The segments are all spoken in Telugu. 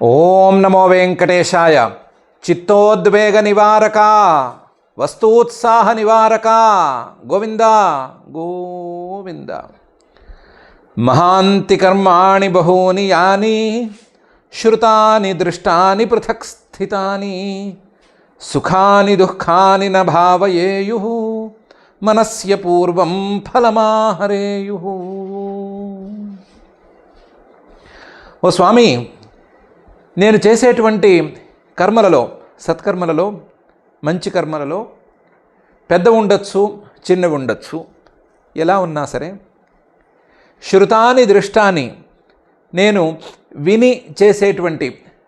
ఓం నమో వెంకటేశాయ. చిత్తోద్వేగ నివారక, వస్తూత్సాహ నివారక, గోవింద గోవింద. మహాంతి కర్మాణి బహూని యాని, శ్రుతాని దృష్టాని పృథక్ స్థితాని, సుఖాని దుఃఖాని న భావయేయుః, మనస్య పూర్వం ఫలమాహరేయుః. ఓ స్వామి, నేను చేసేటువంటి కర్మలలో, సత్కర్మలలో, మంచి కర్మలలో పెద్ద ఉండొచ్చు, చిన్నవి ఉండొచ్చు, ఎలా ఉన్నా సరే శృతాని దృష్టాని, నేను విని చేసేటువంటి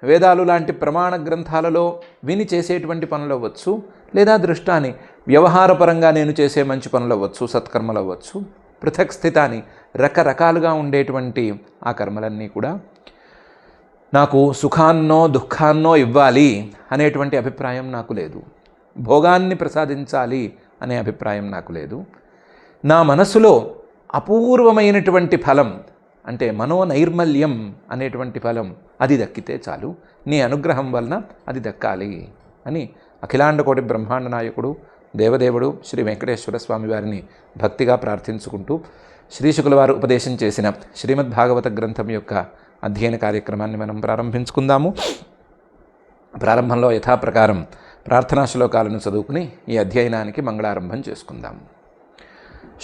వేదాలు లాంటి ప్రమాణ గ్రంథాలలో విని చేసేటువంటి పనులు అవ్వచ్చు, లేదా దృష్టాని వ్యవహారపరంగా నేను చేసే మంచి పనులు అవ్వచ్చు, సత్కర్మలు అవ్వచ్చు. పృథక్ స్థితాని, రకరకాలుగా ఉండేటువంటి ఆ కర్మలన్నీ కూడా నాకు సుఖాన్నో దుఃఖాన్నో ఇవ్వాలి అనేటువంటి అభిప్రాయం నాకు లేదు. భోగాన్ని ప్రసాదించాలి అనే అభిప్రాయం నాకు లేదు. నా మనసులో అపూర్వమైనటువంటి ఫలం, అంటే మనోనైర్మల్యం అనేటువంటి ఫలం, అది దక్కితే చాలు, నీ అనుగ్రహం వలన అది దక్కాలి అని అఖిలాండకోటి బ్రహ్మాండ నాయకుడు దేవదేవుడు శ్రీ వెంకటేశ్వర స్వామి వారిని భక్తిగా ప్రార్థించుకుంటూ శ్రీశుకుల వారు ఉపదేశం చేసిన శ్రీమద్భాగవత గ్రంథం యొక్క అధ్యయన కార్యక్రమాన్ని మనం ప్రారంభించుకుందాము. ప్రారంభంలో యథాప్రకారం ప్రార్థనా శ్లోకాలను చదువుకుని ఈ అధ్యయనానికి మంగళారంభం చేసుకుందాము.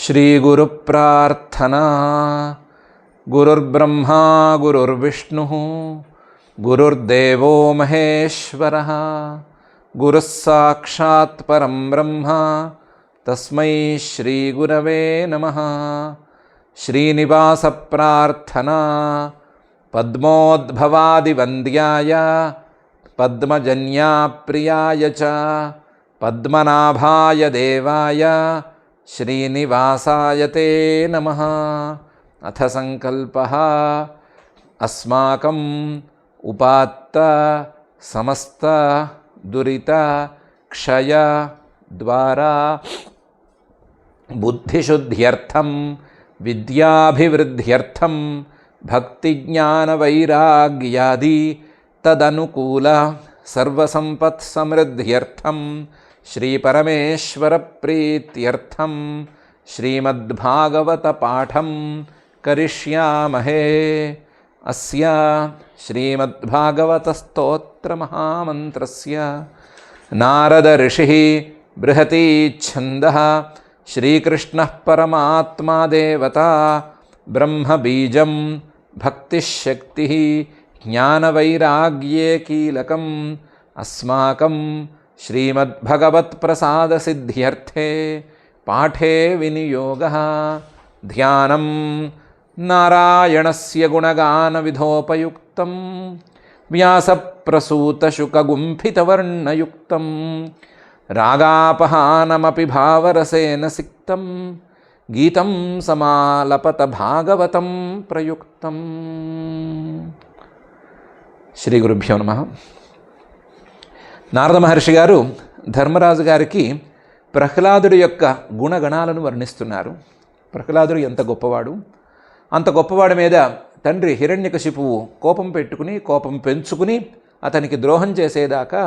శ్రీ గురు ప్రార్థన. గురుర్బ్రహ్మా గురుర్విష్ణు గురుర్దేవో మహేశ్వర, గురుః సాక్షాత్ పరం బ్రహ్మ, తస్మై శ్రీ గురవే నమః. శ్రీనివాస ప్రార్థనా. పద్మోద్భవాదివంద్యాయ పద్మజన్యాప్రియాయ చ పద్మనాభాయ దేవాయ శ్రీనివాసాయ తే నమః. అథ సంకల్పః. అస్మాకం ఉపాత్త సమస్త దురిత క్షయ ద్వారా బుద్ధిశుద్ధ్యర్థం విద్యాభివృద్ధ్యర్థం భక్తిజ్ఞానవైరాగ్యాది తదనుకూల సర్వసంపత్సమృద్ధ్యర్థం శ్రీపరమేశ్వర ప్రీత్యర్థం శ్రీమద్భాగవత పాఠం కరిష్యామహే. అస్య శ్రీమద్భాగవత స్తోత్ర మహామంత్రస్య నారద ఋషిః బృహతి ఛందః శ్రీకృష్ణః పరమాత్మా దేవతా బ్రహ్మబీజం భక్తిశక్తి జ్ఞానవైరాగ్యే కీలకం. అస్మాకం శ్రీమద్భగవత్ప్రసాదసిద్ధ్యర్థే పాఠే వినియోగః. ధ్యానం నారాయణస్య గుణగానవిధోపయుక్తం వ్యాసప్రసూతశుకగుంఫితవర్ణయుక్తం రాగాపహానమపి భావరసేన సిక్తం గీతం సమాలపత భాగవతం ప్రయుక్తం. శ్రీ గురుభ్యో నమః. నారద మహర్షి గారు ధర్మరాజు గారికి ప్రహ్లాదుడి యొక్క గుణగణాలను వర్ణిస్తున్నారు. ప్రహ్లాదుడు ఎంత గొప్పవాడు, అంత గొప్పవాడి మీద తండ్రి హిరణ్యకశిపువు కోపం పెట్టుకుని, కోపం పెంచుకుని అతనికి ద్రోహం చేసేదాకా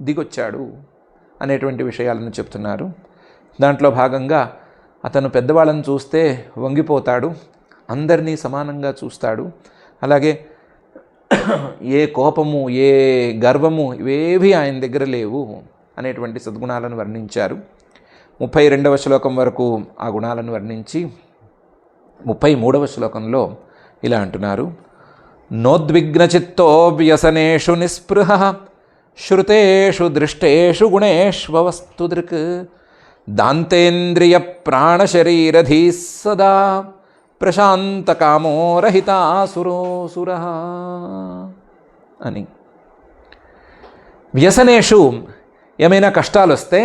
దిగొచ్చాడు అనేటువంటి విషయాలను చెప్తున్నారు. దాంట్లో భాగంగా అతను పెద్దవాళ్ళని చూస్తే వంగిపోతాడు, అందరినీ సమానంగా చూస్తాడు. అలాగే ఏ కోపము, ఏ గర్వము, ఇవేవి ఆయన దగ్గర లేవు అనేటువంటి సద్గుణాలను వర్ణించారు. 32వ శ్లోకం వరకు ఆ గుణాలను వర్ణించి 33వ శ్లోకంలో ఇలా అంటున్నారు. నోద్విగ్నచిత్తో వ్యసనేషు నిస్పృహః శ్రుతేషు దృష్టేషు గుణేష్వస్తు దృక్ దాంతేంద్రియ ప్రాణశరీరధీ సదా ప్రశాంతకామో రహితాసురోసురః అని. వ్యసనేషు, ఏమైనా కష్టాలు వస్తే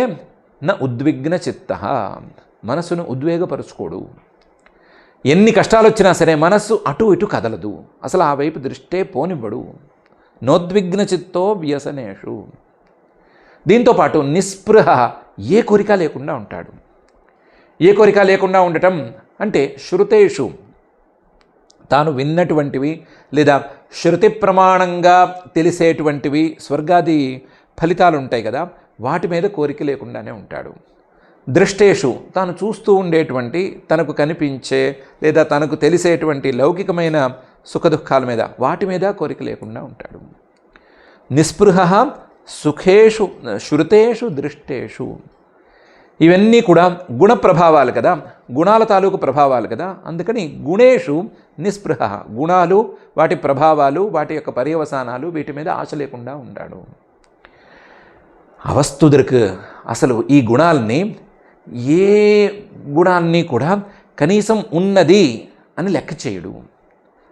న ఉద్విగ్న చిత్తః, మనసును ఉద్వేగపరుచుకోడు. ఎన్ని కష్టాలు వచ్చినా సరే మనస్సు అటు ఇటు కదలదు, అసలు ఆ వైపు దృష్టే పోనివ్వడు. నోద్విగ్న చిత్తో వ్యసనేషు. దీంతోపాటు నిస్పృహ, ఏ కోరిక లేకుండా ఉంటాడు. ఏ కోరిక లేకుండా ఉండటం అంటే శృతేషు, తాను విన్నటువంటివి లేదా శృతి ప్రమాణంగా తెలిసేటువంటివి స్వర్గాది ఫలితాలు ఉంటాయి కదా, వాటి మీద కోరిక లేకుండానే ఉంటాడు. దృష్టేషు తాను చూస్తూ ఉండేటువంటి తనకు కనిపించే లేదా తనకు తెలిసేటువంటి లౌకికమైన సుఖదుఖాల మీద వాటి మీద కోరిక లేకుండా ఉంటాడు. నిస్పృహ సుఖేషు శృతేషు దృష్టేషు, ఇవన్నీ కూడా గుణ ప్రభావాలు కదా, గుణాల తాలూకు ప్రభావాలు కదా. అందుకని గుణేషు నిస్పృహ, గుణాలు వాటి ప్రభావాలు వాటి యొక్క పర్యవసానాలు వీటి మీద ఆశ లేకుండా ఉంటాడు. అవస్తుదృక్, అసలు ఈ గుణాలని ఏ గుణాన్ని కూడా కనీసం ఉన్నది అని లెక్క చేయడు.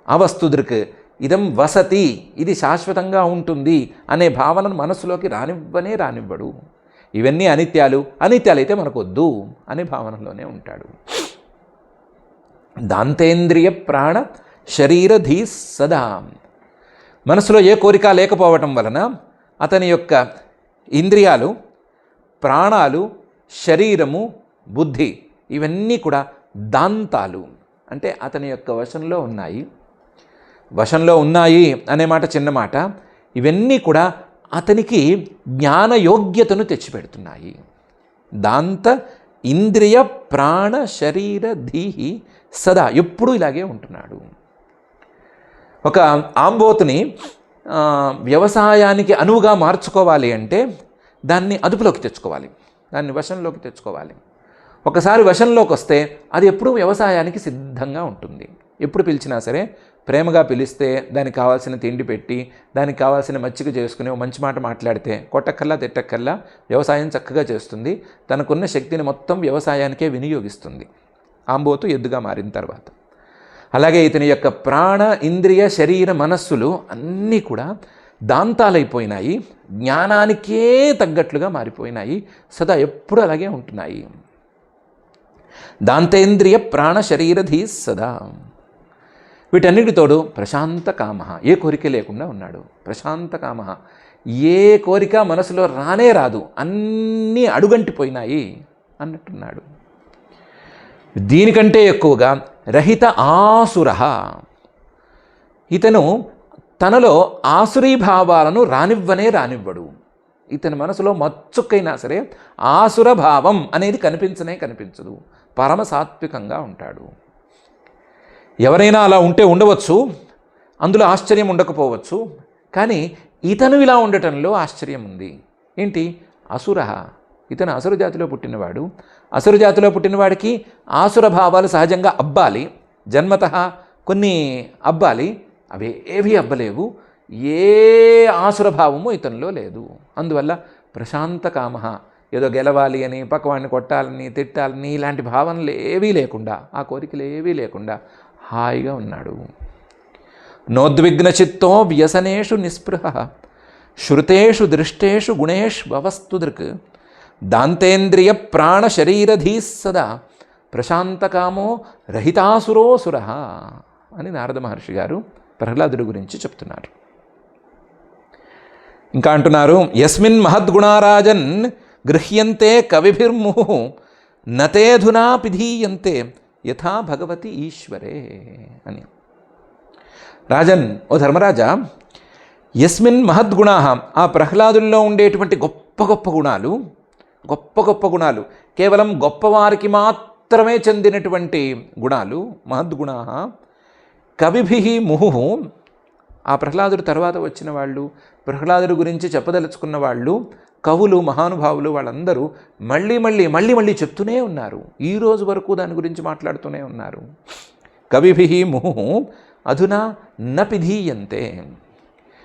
అవస్తుదృక్ ఇదం వసతి, ఇది శాశ్వతంగా ఉంటుంది అనే భావనను మనసులోకి రానివ్వడు. ఇవన్నీ అనిత్యాలు, అనిత్యాలైతే మనకొద్దు అనే భావనలోనే ఉంటాడు. దాంతేంద్రియ ప్రాణ శరీరధీ సదా, మనసులో ఏ కోరిక లేకపోవటం వలన అతని యొక్క ఇంద్రియాలు, ప్రాణాలు, శరీరము, బుద్ధి ఇవన్నీ కూడా దాంతాలు, అంటే అతని యొక్క వశంలో ఉన్నాయి. వశంలో ఉన్నాయి అనే మాట చిన్న మాట. ఇవన్నీ కూడా అతనికి జ్ఞానయోగ్యతను తెచ్చిపెడుతున్నాయి. దాంత ఇంద్రియ ప్రాణ శరీర ధీహి సదా, ఎప్పుడూ ఇలాగే ఉంటున్నాడు. ఒక ఆంబోతుని వ్యవసాయానికి అనువుగా మార్చుకోవాలి అంటే దాన్ని అదుపులోకి తెచ్చుకోవాలి, దాన్ని వశంలోకి తెచ్చుకోవాలి. ఒకసారి వశంలోకి వస్తే అది ఎప్పుడూ వ్యవసాయానికి సిద్ధంగా ఉంటుంది. ఎప్పుడు పిలిచినా సరే ప్రేమగా పిలిస్తే దానికి కావాల్సిన తిండి పెట్టి దానికి కావాల్సిన మచ్చిక చేసుకుని మంచి మాట మాట్లాడితే కొట్టక్కల్లా తిట్టక్కల్లా వ్యవసాయం చక్కగా చేస్తుంది. తనకున్న శక్తిని మొత్తం వ్యవసాయానికే వినియోగిస్తుంది ఆంబోతు ఎద్దుగా మారిన తర్వాత. అలాగే ఇతని యొక్క ప్రాణ ఇంద్రియ శరీర మనస్సులు అన్నీ కూడా దాంతాలైపోయినాయి, జ్ఞానానికే తగ్గట్లుగా మారిపోయినాయి, సదా ఎప్పుడు అలాగే ఉంటున్నాయి. దాంతేంద్రియ ప్రాణ శరీరధీ సదా. వీటన్నిటితోడు ప్రశాంత కామ, ఏ కోరిక లేకుండా ఉన్నాడు. ప్రశాంత కామ, ఏ కోరిక మనసులో రానే రాదు, అన్నీ అడుగంటిపోయినాయి అన్నట్టున్నాడు. దీనికంటే ఎక్కువగా రహిత ఆసుర, ఇతను తనలో ఆసురీభావాలను రానివ్వడు. ఇతని మనసులో మచ్చుక్కైనా సరే ఆసుర భావం అనేది కనిపించదు. పరమ సాత్వికంగా ఉంటాడు. ఎవరైనా అలా ఉంటే ఉండవచ్చు, అందులో ఆశ్చర్యం ఉండకపోవచ్చు, కానీ ఇతను ఇలా ఉండటంలో ఆశ్చర్యం ఉంది. ఏంటి? అసుర, ఇతను అసుర జాతిలో పుట్టినవాడు. అసుర జాతిలో పుట్టినవాడికి ఆసుర భావాలు సహజంగా అబ్బాలి, జన్మతః కొన్ని అబ్బాలి, అవి ఏవి అబ్బలేవు. ఏ ఆసుర భావము ఇతనిలో లేదు. అందువల్ల ప్రశాంత కామ, ఏదో గెలవాలి అని, పక్కవాడిని కొట్టాలని, తిట్టాలని ఇలాంటి భావనలు ఏవీ లేకుండా, ఆ కోరికలు ఏవీ లేకుండా హాయిగా ఉన్నాడు. నోద్విగ్న చిత్తో వ్యసనేషు నిస్పృహ శృతేషు దృష్టేషు గుణేషు అవస్తుదృక్ దాంతేంద్రియ ప్రాణ శరీరధీ సదా ప్రశాంతకామో రహితాసురోసుర అని నారద మహర్షి గారు ప్రహ్లాదుడి గురించి చెప్తున్నారు. ఇంకా అంటున్నారు, యస్మిన్ మహద్గుణారాజన్ గృహ్యంతే కవిభిర్ముహు నతేధునా పిధీయంతే యథా భగవతి ఈశ్వరే అని. రాజన్, ఓ ధర్మరాజా, యస్మిన్ మహద్గుణా, ఆ ప్రహ్లాదుల్లో ఉండేటువంటి గొప్ప గొప్ప గుణాలు కేవలం గొప్పవారికి మాత్రమే చెందినటువంటి గుణాలు, మహద్గుణా కవిభి ముహు, ఆ ప్రహ్లాదుడు తర్వాత వచ్చిన వాళ్ళు, ప్రహ్లాదుడి గురించి చెప్పదలుచుకున్న వాళ్ళు, కవులు, మహానుభావులు వాళ్ళందరూ మళ్ళీ చెప్తూనే ఉన్నారు. ఈ రోజు వరకు దాని గురించి మాట్లాడుతూనే ఉన్నారు. కవిభి ముహు అధునా న పిధీయంతే,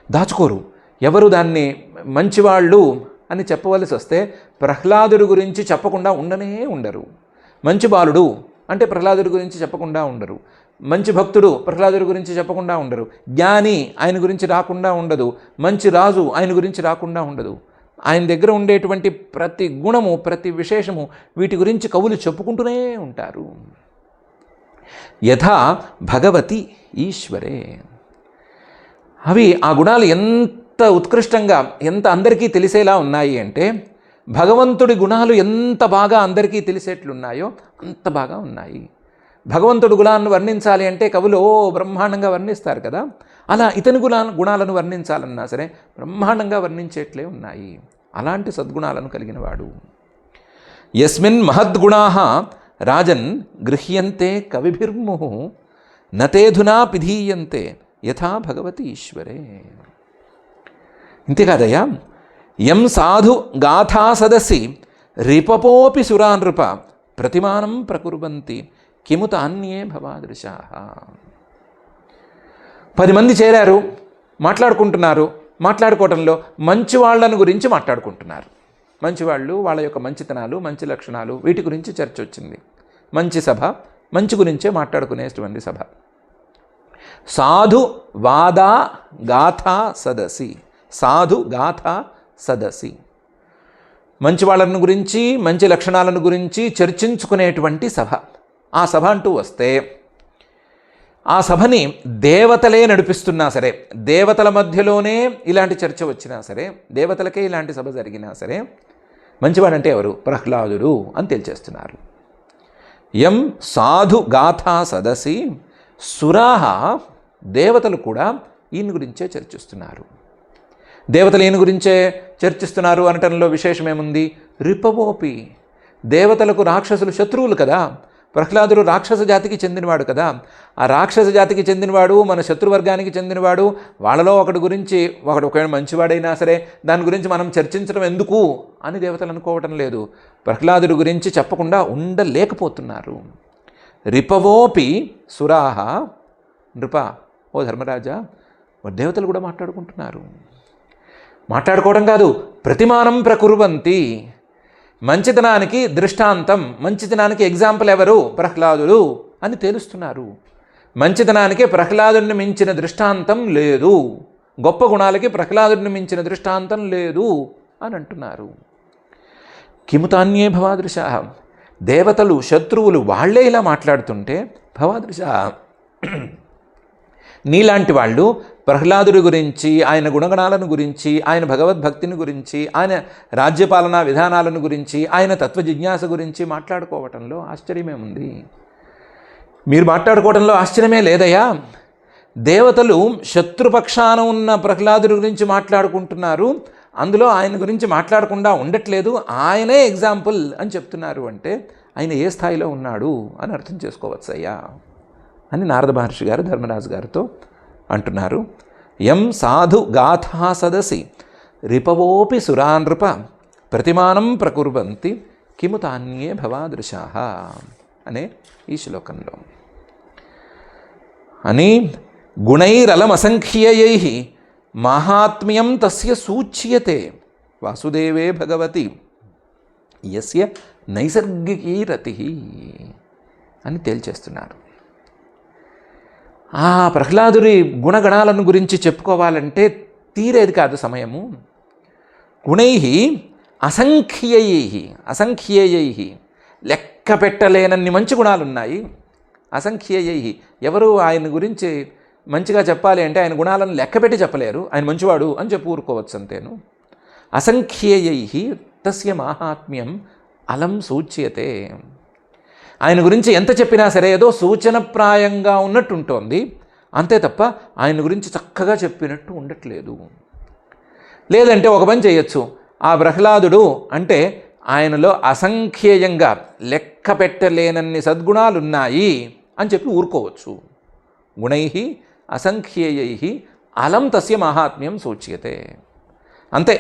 దాచుకోరు. ఎవరు దాన్ని మంచివాళ్ళు అని చెప్పవలసి వస్తే ప్రహ్లాదుడి గురించి చెప్పకుండా ఉండరు. మంచి బాలుడు అంటే ప్రహ్లాదుడి గురించి చెప్పకుండా ఉండరు. మంచి భక్తుడు ప్రహ్లాదుడి గురించి చెప్పకుండా ఉండరు. జ్ఞాని ఆయన గురించి రాకుండా ఉండదు. మంచి రాజు ఆయన గురించి రాకుండా ఉండదు. ఆయన దగ్గర ఉండేటువంటి ప్రతి గుణము, ప్రతి విశేషము, వీటి గురించి కవులు చెప్పుకుంటూనే ఉంటారు. యథా భగవతి ఈశ్వరే, అవి ఆ గుణాలు ఎంత ఉత్కృష్టంగా, ఎంత అందరికీ తెలిసేలా ఉన్నాయి అంటే, భగవంతుడి గుణాలు ఎంత బాగా అందరికీ తెలిసేట్లున్నాయో అంత బాగా ఉన్నాయి. భగవంతుడి గుణాలను వర్ణించాలి అంటే కవులు బ్రహ్మాండంగా వర్ణిస్తారు కదా. అలా ఇతని గుణాలను వర్ణించాలన్నా సరే బ్రహ్మాండంగా వర్ణించేట్లే ఉన్నాయి. అలాంటి సద్గుణాలను కలిగినవాడు. యస్మిన్ మహద్గుణాః రాజన్ గృహ్యంతే కవిభిర్ముహు నతేధునా పిధీయంతే యథా భగవతి ఈశ్వరే. ఇంతేకాదయ్యా, యం సాధు గాథా సదసి రిపపోపి సురానృప ప్రతిమానం ప్రకుర్వంతి కిముత అన్యే భవాదృశాః. 10 మంది చేరారు, మాట్లాడుకుంటున్నారు. మాట్లాడుకోవటంలో మంచి వాళ్ళను గురించి మాట్లాడుకుంటున్నారు. మంచివాళ్ళు, వాళ్ళ యొక్క మంచితనాలు, మంచి లక్షణాలు, వీటి గురించి చర్చ వచ్చింది. మంచి సభ, మంచి గురించే మాట్లాడుకునేటువంటి సభ. సాధు వాదా గాథా సదసి, సాధు గాథా సదసి, మంచి వాళ్ళను గురించి, మంచి లక్షణాలను గురించి చర్చించుకునేటువంటి సభ. ఆ సభ అంటూ వస్తే ఆ సభని దేవతలే నడిపిస్తున్నా సరే, దేవతల మధ్యలోనే ఇలాంటి చర్చ వచ్చినా సరే, దేవతలకే ఇలాంటి సభ జరిగినా సరే, మంచివాడంటే ఎవరు? ప్రహ్లాదుడు అని తేల్చేస్తున్నారు. యం సాధు గాథా సదసి సురాహ, దేవతలు కూడా ఈయన గురించే చర్చిస్తున్నారు. దేవతలు ఈయన గురించే చర్చిస్తున్నారు అనటంలో విశేషమేముంది? రిపవోపి, దేవతలకు రాక్షసులు శత్రువులు కదా. ప్రహ్లాదుడు రాక్షస జాతికి చెందినవాడు కదా. ఆ రాక్షస జాతికి చెందినవాడు, మన శత్రువర్గానికి చెందినవాడు. వాళ్ళలో ఒకటి గురించి, ఒకవేళ మంచివాడైనా సరే దాని గురించి మనం చర్చించడం ఎందుకు అని దేవతలు అనుకోవటం లేదు. ప్రహ్లాదుడి గురించి చెప్పకుండా ఉండలేకపోతున్నారు. రిపవోపి సురాహ నృప, ఓ ధర్మరాజా, దేవతలు కూడా మాట్లాడుకుంటున్నారు. మాట్లాడుకోవడం కాదు, ప్రతిమానం ప్రకుర్వంతి, మంచితనానికి దృష్టాంతం, మంచితనానికి ఎగ్జాంపుల్ ఎవరు? ప్రహ్లాదుడు అని తేలుస్తున్నారు. మంచితనానికి ప్రహ్లాదుడిని మించిన దృష్టాంతం లేదు, గొప్ప గుణాలకి ప్రహ్లాదుడిని మించిన దృష్టాంతం లేదు అని అంటున్నారు. కిముతాన్యే భవాదృశాః, దేవతలు శత్రువులు వాళ్లే ఇలా మాట్లాడుతుంటే భవాదృశాః, నీలాంటి వాళ్ళు ప్రహ్లాదుడి గురించి, ఆయన గుణగణాలను గురించి, ఆయన భగవద్భక్తిని గురించి, ఆయన రాజ్యపాలనా విధానాలను గురించి, ఆయన తత్వజిజ్ఞాస గురించి మాట్లాడుకోవటంలో ఆశ్చర్యమేముంది? మీరు మాట్లాడుకోవటంలో ఆశ్చర్యమే లేదయ్యా. దేవతలు శత్రుపక్షాన ఉన్న ప్రహ్లాదుడి గురించి మాట్లాడుకుంటున్నారు, అందులో ఆయన గురించి మాట్లాడకుండా ఉండట్లేదు, ఆయనే ఎగ్జాంపుల్ అని చెప్తున్నారు అంటే ఆయన ఏ స్థాయిలో ఉన్నాడు అని అర్థం చేసుకోవచ్చు అయ్యా అని నారద మహర్షి గారు ధర్మరాజు గారితో అంటున్నారు. యం సాధు గాథా సదసి రిపవోపి సురానృప ప్రతిమానం ప్రకుర్వంతి కిముతాన్యే భవాదృశాః అనే ఈ శ్లోకంలో. అని గుణైరలమసంఖ్యయైః మాహాత్మ్యం తస్య సూచ్యతే వాసుదేవే భగవతి యస్య నైసర్గికీ రతిః అని తేల్చేస్తున్నారు. ఆ ప్రహ్లాదుడి గుణగణాలను గురించి చెప్పుకోవాలంటే తీరేది కాదు సమయము. గుణైః అసంఖ్యయైః, అసంఖ్యేయైః, లెక్క పెట్టలేనన్ని మంచి గుణాలున్నాయి. అసంఖ్యేయైః, ఎవరు ఆయన గురించి మంచిగా చెప్పాలి అంటే ఆయన గుణాలను లెక్కపెట్టి చెప్పలేరు. ఆయన మంచివాడు అని చెప్పి ఊరుకోవచ్చు అంతేను. అసంఖ్యేయైః తస్య మాహాత్మ్యం అలం సూచ్యతే, ఆయన గురించి ఎంత చెప్పినా సరే ఏదో సూచనప్రాయంగా ఉన్నట్టు ఉంటుంది, అంతే తప్ప ఆయన గురించి చక్కగా చెప్పినట్టు ఉండట్లేదు. లేదంటే ఒక పని చేయొచ్చు, ఆ ప్రహ్లాదుడు అంటే ఆయనలో అసంఖ్యేయంగా లెక్క పెట్టలేనన్ని సద్గుణాలున్నాయి అని చెప్పి ఊరుకోవచ్చు. గుణైః అసంఖ్యేయైః అలం తస్య మాహాత్మ్యం సూచ్యతే, అంతే.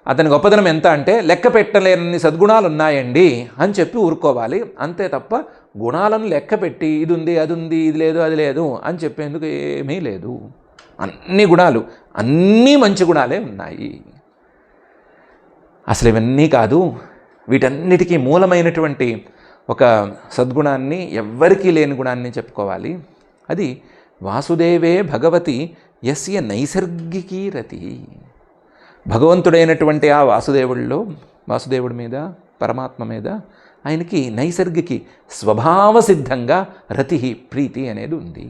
అతని గొప్పదనం ఎంత అంటే లెక్క పెట్టలేనన్ని సద్గుణాలు ఉన్నాయండి అని చెప్పి ఊరుకోవాలి, అంతే తప్ప గుణాలను లెక్క పెట్టి ఇది ఉంది అది ఉంది ఇది లేదు అది లేదు అని చెప్పేందుకు ఏమీ లేదు. అన్ని గుణాలు, అన్నీ మంచి గుణాలే ఉన్నాయి. అసలు ఇవన్నీ కాదు, వీటన్నిటికీ మూలమైనటువంటి ఒక సద్గుణాన్ని, ఎవ్వరికీ లేని గుణాన్ని చెప్పుకోవాలి. అది వాసుదేవే భగవతి యస్య నైసర్గికీ రతి, భగవంతుడైనటువంటి ఆ వాసుదేవుడి మీద, పరమాత్మ మీద ఆయనకి నైసర్గికి స్వభావసిద్ధంగా రతి, ప్రీతి అనేది ఉంది.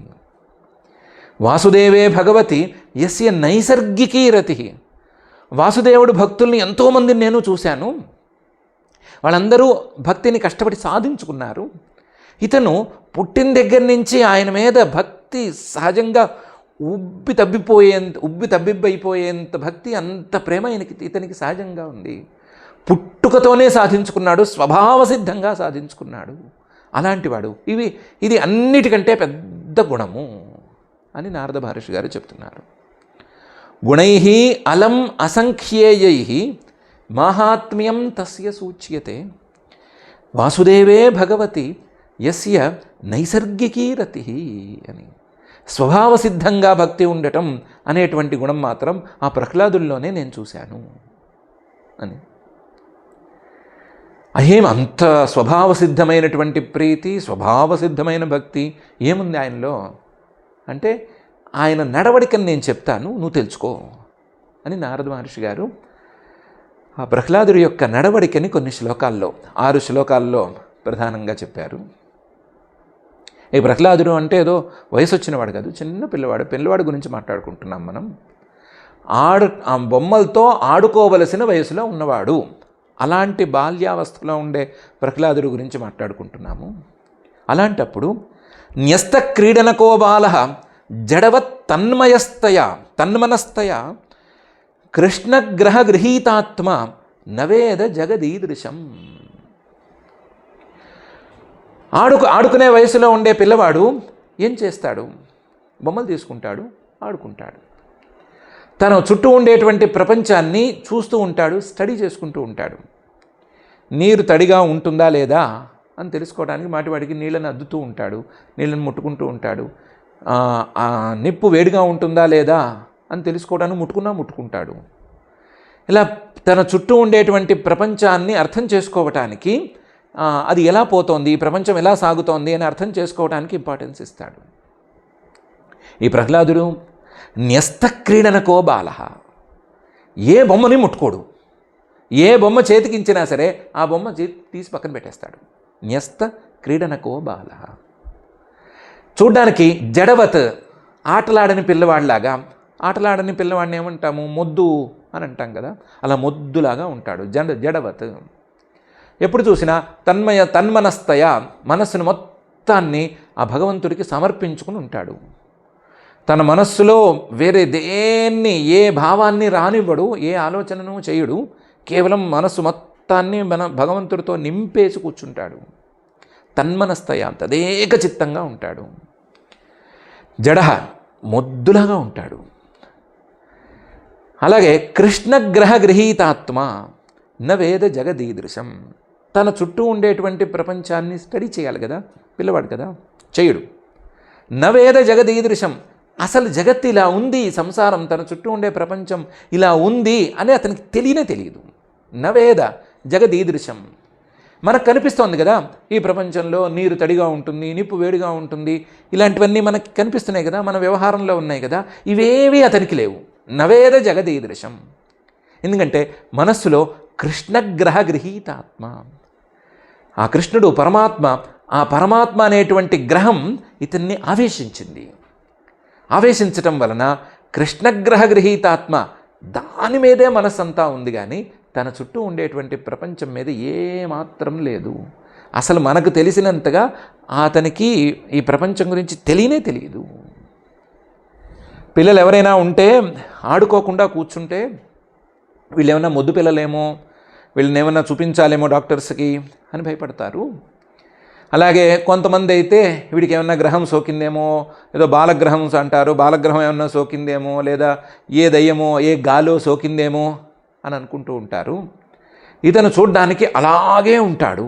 వాసుదేవే భగవతి యస్య నైసర్గికీ రతి, వాసుదేవుడు భక్తుల్ని ఎంతోమందిని నేను చూశాను, వాళ్ళందరూ భక్తిని కష్టపడి సాధించుకున్నారు. ఇతను పుట్టిన దగ్గర నుంచి ఆయన మీద భక్తి సహజంగా ఉబ్బి తబ్బిబ్బైపోయేంత భక్తి, అంత ప్రేమ ఇతనికి సహజంగా ఉంది. పుట్టుకతోనే సాధించుకున్నాడు, స్వభావ సిద్ధంగా సాధించుకున్నాడు. అలాంటివాడు. ఇది అన్నిటికంటే పెద్ద గుణము అని నారద మహర్షి గారు చెప్తున్నారు. గుణై అలం అసంఖ్యేయై మాహాత్మ్యం తస్య సూచ్యతే వాసుదేవే భగవతి యస్య నైసర్గికీ రతి అని. స్వభావ సిద్ధంగా భక్తి ఉండటం అనేటువంటి గుణం మాత్రం ఆ ప్రహ్లాదుల్లోనే నేను చూశాను అని. అంత స్వభావసిద్ధమైనటువంటి ప్రీతి, స్వభావసిద్ధమైన భక్తి ఏముంది ఆయనలో అంటే, ఆయన నడవడికని నేను చెప్తాను, నువ్వు తెలుసుకో అని నారద మహర్షి గారు ఆ ప్రహ్లాదుడి యొక్క నడవడికని కొన్ని శ్లోకాల్లో, 6 శ్లోకాల్లో ప్రధానంగా చెప్పారు. ఈ ప్రహ్లాదుడు అంటే ఏదో వయసు వచ్చినవాడు కాదు, చిన్న పిల్లవాడు గురించి మాట్లాడుకుంటున్నాం మనం. ఆ బొమ్మలతో ఆడుకోవలసిన వయసులో ఉన్నవాడు, అలాంటి బాల్యావస్థలో ఉండే ప్రహ్లాదుడి గురించి మాట్లాడుకుంటున్నాము. అలాంటప్పుడు న్యస్త క్రీడనకో బాల జడవత్ తన్మనస్తయ కృష్ణగ్రహ గృహీతాత్మ నవేద జగదీదృశం. ఆడుకునే వయసులో ఉండే పిల్లవాడు ఏం చేస్తాడు? బొమ్మలు తీసుకుంటాడు, ఆడుకుంటాడు. తన చుట్టూ ఉండేటువంటి ప్రపంచాన్ని చూస్తూ ఉంటాడు, స్టడీ చేసుకుంటూ ఉంటాడు. నీరు తడిగా ఉంటుందా లేదా అని తెలుసుకోవడానికి మాటివాడికి నీళ్ళని అద్దుతూ ఉంటాడు, నీళ్ళని ముట్టుకుంటూ ఉంటాడు. నిప్పు వేడిగా ఉంటుందా లేదా అని తెలుసుకోవడానికి ముట్టుకుంటాడు. ఇలా తన చుట్టూ ఉండేటువంటి ప్రపంచాన్ని అర్థం చేసుకోవటానికి, అది ఎలా పోతోంది, ఈ ప్రపంచం ఎలా సాగుతోంది అని అర్థం చేసుకోవడానికి ఇంపార్టెన్స్ ఇస్తాడు. ఈ ప్రహ్లాదుడు న్యస్త క్రీడనకో బాల, ఏ బొమ్మని ముట్టుకోడు. ఏ బొమ్మ చేతికించినా సరే ఆ బొమ్మ తీసి పక్కన పెట్టేస్తాడు. న్యస్త క్రీడనకో బాల. చూడ్డానికి జడవత్, ఆటలాడని పిల్లవాడిలాగా. ఆటలాడని పిల్లవాడిని ఏమంటాము? మొద్దు అని అంటాం కదా, అలా మొద్దులాగా ఉంటాడు. జడవత్. ఎప్పుడు చూసినా తన్మనస్తయ, మనస్సును మొత్తాన్ని ఆ భగవంతుడికి సమర్పించుకుని ఉంటాడు. తన మనస్సులో వేరే దేన్ని, ఏ భావాన్ని రానివ్వడు, ఏ ఆలోచనను చేయడు. కేవలం మనస్సు మొత్తాన్ని భగవంతుడితో నింపేసి కూర్చుంటాడు. తన్మనస్తయ, తదేక చిత్తంగా ఉంటాడు. జడ, మొద్దులాగా ఉంటాడు. అలాగే కృష్ణగ్రహ గృహీతాత్మ నవేద జగదీదృశం. తన చుట్టూ ఉండేటువంటి ప్రపంచాన్ని స్టడీ చేయాలి కదా, పిల్లవాడు కదా, చేయడు. నవేద జగదీదృశం, అసలు జగత్తు ఇలా ఉంది, సంసారం, తన చుట్టూ ఉండే ప్రపంచం ఇలా ఉంది అని అతనికి తెలియదు. నవేద జగదీదృశం. మనకు కనిపిస్తోంది కదా, ఈ ప్రపంచంలో నీరు తడిగా ఉంటుంది, నిప్పు వేడిగా ఉంటుంది, ఇలాంటివన్నీ మనకి కనిపిస్తున్నాయి కదా, మన వ్యవహారంలో ఉన్నాయి కదా, ఇవేవి అతనికి లేవు. నవేద జగదీదృశం. ఎందుకంటే మనస్సులో కృష్ణగ్రహ గృహీతాత్మ, ఆ కృష్ణుడు పరమాత్మ, ఆ పరమాత్మ అనేటువంటి గ్రహం ఇతన్ని ఆవేశించటం వలన కృష్ణగ్రహ గృహీతాత్మ, దాని మీదే మనస్సంతా ఉంది, కానీ తన చుట్టూ ఉండేటువంటి ప్రపంచం మీద ఏమాత్రం లేదు. అసలు మనకు తెలిసినంతగా అతనికి ఈ ప్రపంచం గురించి తెలియదు. పిల్లలు ఎవరైనా ఉంటే ఆడుకోకుండా కూర్చుంటే, వీళ్ళు ఏమన్నా మొద్దు పిల్లలేమో, వీళ్ళని ఏమన్నా చూపించాలేమో డాక్టర్స్కి అని భయపడతారు. అలాగే కొంతమంది అయితే వీడికి ఏమన్నా గ్రహం సోకిందేమో, ఏదో బాలగ్రహం అంటారు, బాలగ్రహం ఏమన్నా సోకిందేమో, లేదా ఏ దయ్యమో ఏ గాలో సోకిందేమో అని అనుకుంటూ ఉంటారు. ఇతను చూడ్డానికి అలాగే ఉంటాడు,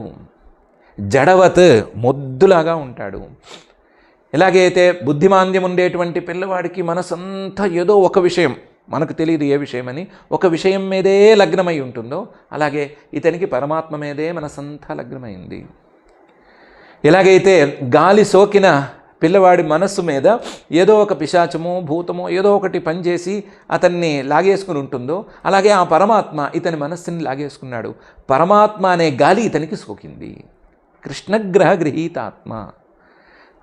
జడవత్, మొద్దులాగా ఉంటాడు. ఎలాగైతే బుద్ధిమాంద్యం ఉండేటువంటి పిల్లవాడికి మనసంతా ఏదో ఒక విషయం, మనకు తెలియదు ఏ విషయమని, ఒక విషయం మీదే లగ్నమై ఉంటుందో, అలాగే ఇతనికి పరమాత్మ మీదే మనసంతా లగ్నమైంది. ఎలాగైతే గాలి సోకిన పిల్లవాడి మనస్సు మీద ఏదో ఒక పిశాచమో భూతమో ఏదో ఒకటి పనిచేసి అతన్ని లాగేసుకుని ఉంటుందో, అలాగే ఆ పరమాత్మ ఇతని మనస్సుని లాగేసుకున్నాడు. పరమాత్మ అనే గాలి ఇతనికి సోకింది. కృష్ణగ్రహ గృహీతాత్మ.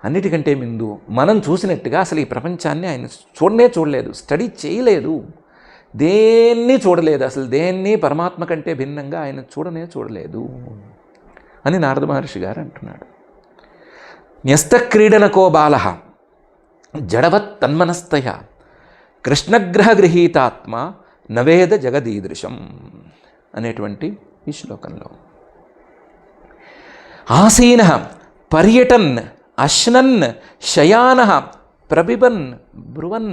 అన్నిటికంటే ముందు మనం చూసినట్టుగా అసలు ఈ ప్రపంచాన్ని ఆయన చూడలేదు, స్టడీ చేయలేదు, దేన్ని చూడలేదు. అసలు దేన్ని పరమాత్మ కంటే భిన్నంగా ఆయన చూడలేదు అని నారద మహర్షి గారు అంటున్నాడు. న్యస్త క్రీడనకో బాల, జడవత్ తన్మనస్తయ కృష్ణగ్రహ గృహీతాత్మ నవేద జగదీదృశం అనేటువంటి ఈ శ్లోకంలో ఆసీన పర్యటన్ అశ్నన్ శయాన ప్రబిబన్ బ్రువన్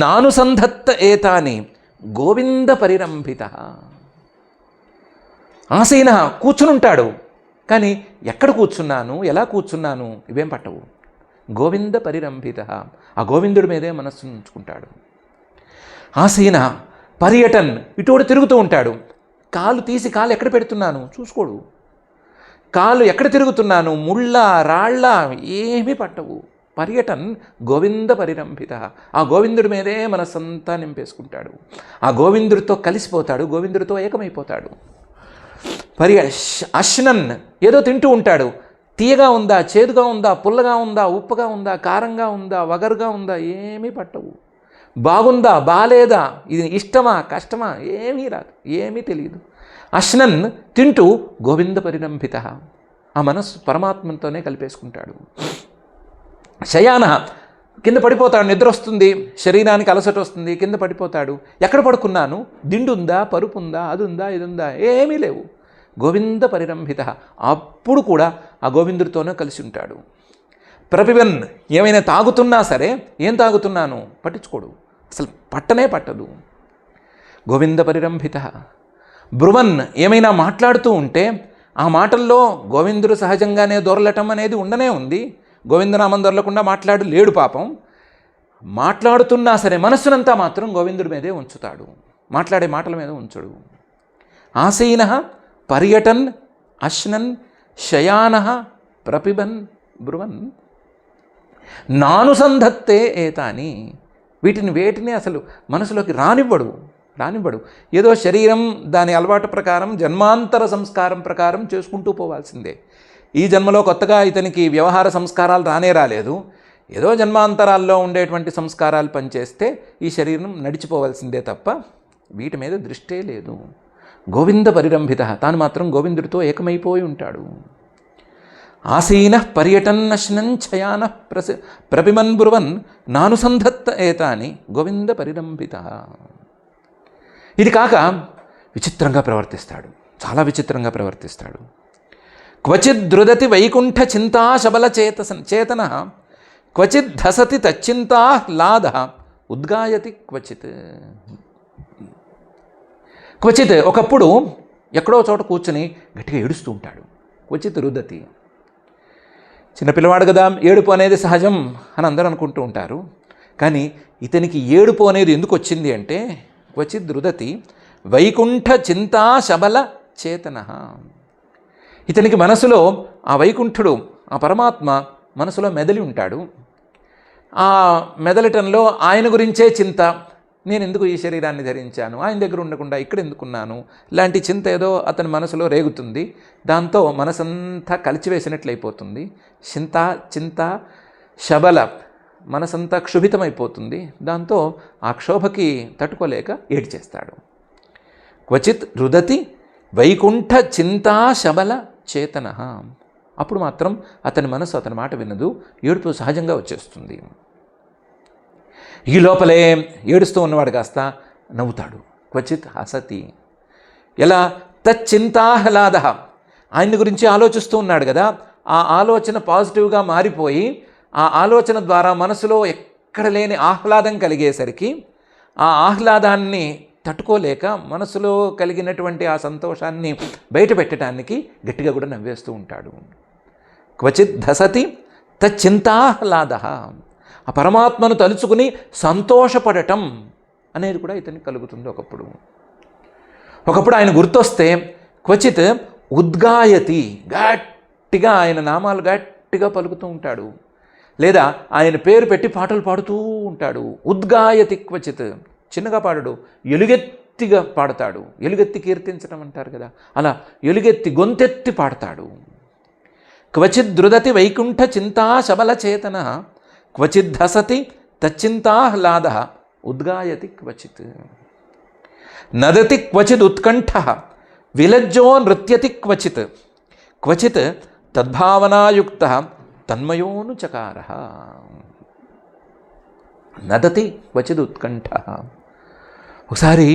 నానుసంధత్త ఏతాని గోవింద పరిరంభిత. ఆసీన కూర్చునుంటాడు, కానీ ఎక్కడ కూర్చున్నాను, ఎలా కూర్చున్నాను ఇవేం పట్టవు. గోవింద పరిరంభిత, ఆ గోవిందుడి మీదే మనస్సును ఉంచుకుంటాడు. ఆసీన పర్యటన్, ఇటోడు తిరుగుతూ ఉంటాడు, కాలు తీసి కాలు ఎక్కడ పెడుతున్నాను చూసుకోడు. కాలు ఎక్కడ తిరుగుతున్నాను, ముళ్ళ రాళ్ళ ఏమీ పట్టవు. పర్యటన్ గోవింద పరిరంభిత, ఆ గోవిందుడి మీదే మనసంతా నింపేసుకుంటాడు. ఆ గోవిందుడితో కలిసిపోతాడు, గోవిందుడితో ఏకమైపోతాడు. అశ్నన్, ఏదో తింటూ ఉంటాడు, తీయగా ఉందా, చేదుగా ఉందా, పుల్లగా ఉందా, ఉప్పుగా ఉందా, కారంగా ఉందా, వగరుగా ఉందా ఏమీ పట్టవు. బాగుందా, బాలేదా, ఇది ఇష్టమా కష్టమా ఏమీ రాదు, ఏమీ తెలియదు. అశ్నన్ తింటూ గోవింద పరిరంభిత, ఆ మనస్సు పరమాత్మతోనే కలిపేసుకుంటాడు. శయాన, కింద పడిపోతాడు, నిద్ర వస్తుంది, శరీరానికి అలసట వస్తుంది, కింద పడిపోతాడు. ఎక్కడ పడుకున్నాను, దిండు ఉందా, పరుపు ఉందా, అది ఉందా, ఇది ఉందా, ఏమీ లేవు. గోవింద పరిరంభిత, అప్పుడు కూడా ఆ గోవిందుడితోనే కలిసి ఉంటాడు. ప్రపిబన్, ఏమైనా తాగుతున్నా సరే ఏం తాగుతున్నాను పట్టించుకోడు, అసలు పట్టనే పట్టదు. గోవింద పరిరంభిత. బ్రువన్, ఏమైనా మాట్లాడుతూ ఉంటే ఆ మాటల్లో గోవిందుడు సహజంగానే దొరలటం అనేది ఉండనే ఉంది. గోవిందనామం దొరలకుండా మాట్లాడు లేడు పాపం. మాట్లాడుతున్నా సరే మనస్సునంతా మాత్రం గోవిందుడి మీదే ఉంచుతాడు, మాట్లాడే మాటల మీద ఉంచడు. ఆసీన పర్యటన్ అశ్నన్ శయాన ప్రపిబన్ బ్రువన్ నానుసంధత్తే ఏతాని, వేటిని అసలు మనసులోకి రానివ్వడు. ఏదో శరీరం దాని అలవాటు ప్రకారం జన్మాంతర సంస్కారం ప్రకారం చేసుకుంటూ పోవాల్సిందే. ఈ జన్మలో కొత్తగా ఇతనికి వ్యవహార సంస్కారాలు రాలేదు. ఏదో జన్మాంతరాల్లో ఉండేటువంటి సంస్కారాలు పనిచేస్తే ఈ శరీరం నడిచిపోవాల్సిందే తప్ప వీటి మీద దృష్టే లేదు. గోవింద పరిరంభిత, తాను మాత్రం గోవిందుడితో ఏకమైపోయి ఉంటాడు. ఆసీన పర్యటన్నశ్నన్ ఛయాన ప్రపిమన్ బ్రువన్ నానుసంధత్త ఏతాని గోవింద పరిరంభిత. ఇది కాక విచిత్రంగా ప్రవర్తిస్తాడు, చాలా విచిత్రంగా ప్రవర్తిస్తాడు. క్వచిద్ ద్రుదతి వైకుంఠ చింతా శబల చేతన క్వచిద్ ధసతి తచ్చింతాహ్లాద ఉద్గాయతి క్వచిత్ ఒకప్పుడు ఎక్కడో చోట కూర్చొని గట్టిగా ఏడుస్తూ ఉంటాడు. క్వచిత్ రుదతి, చిన్నపిల్లవాడు కదా, ఏడుపు అనేది సహజం అని అందరూ అనుకుంటూ ఉంటారు. కానీ ఇతనికి ఏడుపు అనేది ఎందుకు వచ్చింది అంటే క్వచిద్ రుదతి వైకుంఠ చింతా శబల చేతన. ఇతనికి మనసులో ఆ వైకుంఠుడు, ఆ పరమాత్మ మనసులో మెదలి ఉంటాడు. ఆ మెదలటంలో ఆయన గురించే చింత, నేను ఎందుకు ఈ శరీరాన్ని ధరించాను, ఆయన దగ్గర ఉండకుండా ఇక్కడ ఎందుకున్నాను, ఇలాంటి చింత ఏదో అతని మనసులో రేగుతుంది. దాంతో మనసంతా కలిచివేసినట్లయిపోతుంది. చింత శబల, మనసంతా క్షుభితమైపోతుంది. దాంతో ఆ క్షోభకి తట్టుకోలేక ఏడ్చేస్తాడు. క్వచిత్ రుదతి వైకుంఠ చింతా శబల చేతన, అప్పుడు మాత్రం అతని మనసు అతని మాట వినదు, ఏడుపు సహజంగా వచ్చేస్తుంది. ఈ లోపలే ఏడుస్తూ ఉన్నవాడు కాస్త నవ్వుతాడు. క్వచిత్ హసతి, ఎలా తచ్చింతాహ్లాద, ఆయన్ని గురించి ఆలోచిస్తూ ఉన్నాడు కదా, ఆ ఆలోచన పాజిటివ్గా మారిపోయి ఆ ఆలోచన ద్వారా మనసులో ఎక్కడ లేని ఆహ్లాదం కలిగేసరికి ఆ ఆహ్లాదాన్ని తట్టుకోలేక మనసులో కలిగినటువంటి ఆ సంతోషాన్ని బయట పెట్టడానికి గట్టిగా కూడా నవ్వేస్తూ ఉంటాడు. క్వచిత్ ధసతి తచ్చింతాహ్లాద, ఆ పరమాత్మను తలుచుకుని సంతోషపడటం అనేది కూడా ఇతనికి కలుగుతుంది. ఒకప్పుడు ఆయన గుర్తొస్తే క్వచిత్ ఉద్గాయతి, గట్టిగా ఆయన నామాలు గట్టిగా పలుకుతూ ఉంటాడు, లేదా ఆయన పేరు పెట్టి పాటలు పాడుతూ ఉంటాడు. ఉద్గాయతి క్వచిత్, చిన్నగా పాడడు, ఎలుగెత్తిగా పాడతాడు. ఎలుగెత్తి కీర్తించడం అంటారు కదా, అలా ఎలుగెత్తి గొంతెత్తి పాడతాడు. క్వచిద్ ద్రుదతి వైకుంఠ చింతా శబల చేతన క్వచిద్ హసతి తచ్చింతాహ్లాద ఉద్గాయతి క్వచిత్. నదతి క్వచిద్ ఉత్కంఠ విలజ్జో నృత్యతి క్వచిత్ తద్భావనాయుక్త తన్మయోను చకార. నదతి క్వచిద్ ఉత్కంఠ. ఒకసారి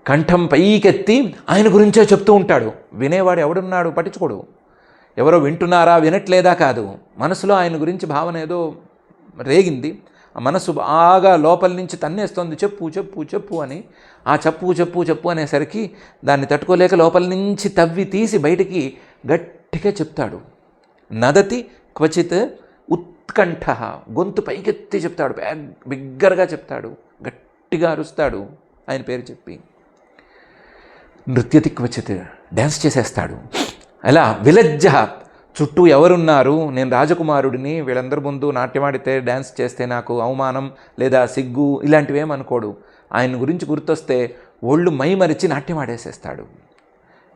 కంఠం పైకెత్తి ఆయన గురించే చెప్తూ ఉంటాడు. వినేవాడు ఎవడున్నాడు, పట్టించుకోడు. ఎవరో వింటున్నారా వినట్లేదా కాదు, మనసులో ఆయన గురించి భావన ఏదో రేగింది. ఆ మనసు బాగా లోపల నుంచి తన్నేస్తోంది, చెప్పు చెప్పు చెప్పు అని. ఆ చెప్పు చెప్పు చెప్పు అనేసరికి దాన్ని తట్టుకోలేక లోపల నుంచి తవ్వి తీసి బయటికి గట్టిగా చెప్తాడు. నదతి క్వచిత్ ఉత్కంఠ, గొంతు పైకెత్తి చెప్తాడు, బిగ్గరగా చెప్తాడు, గట్టిగా అరుస్తాడు ఆయన పేరు చెప్పి. నృత్యతి క్వచిత్, డ్యాన్స్ చేసేస్తాడు. అలా విలజ్జ, చుట్టూ ఎవరున్నారు, నేను రాజకుమారుడిని, వీళ్ళందరి ముందు నాట్యమాడితే డ్యాన్స్ చేస్తే నాకు అవమానం లేదా సిగ్గు ఇలాంటివేమనుకోడు. ఆయన గురించి గుర్తొస్తే ఒళ్ళు మైమరిచి నాట్యమాడేసేస్తాడు.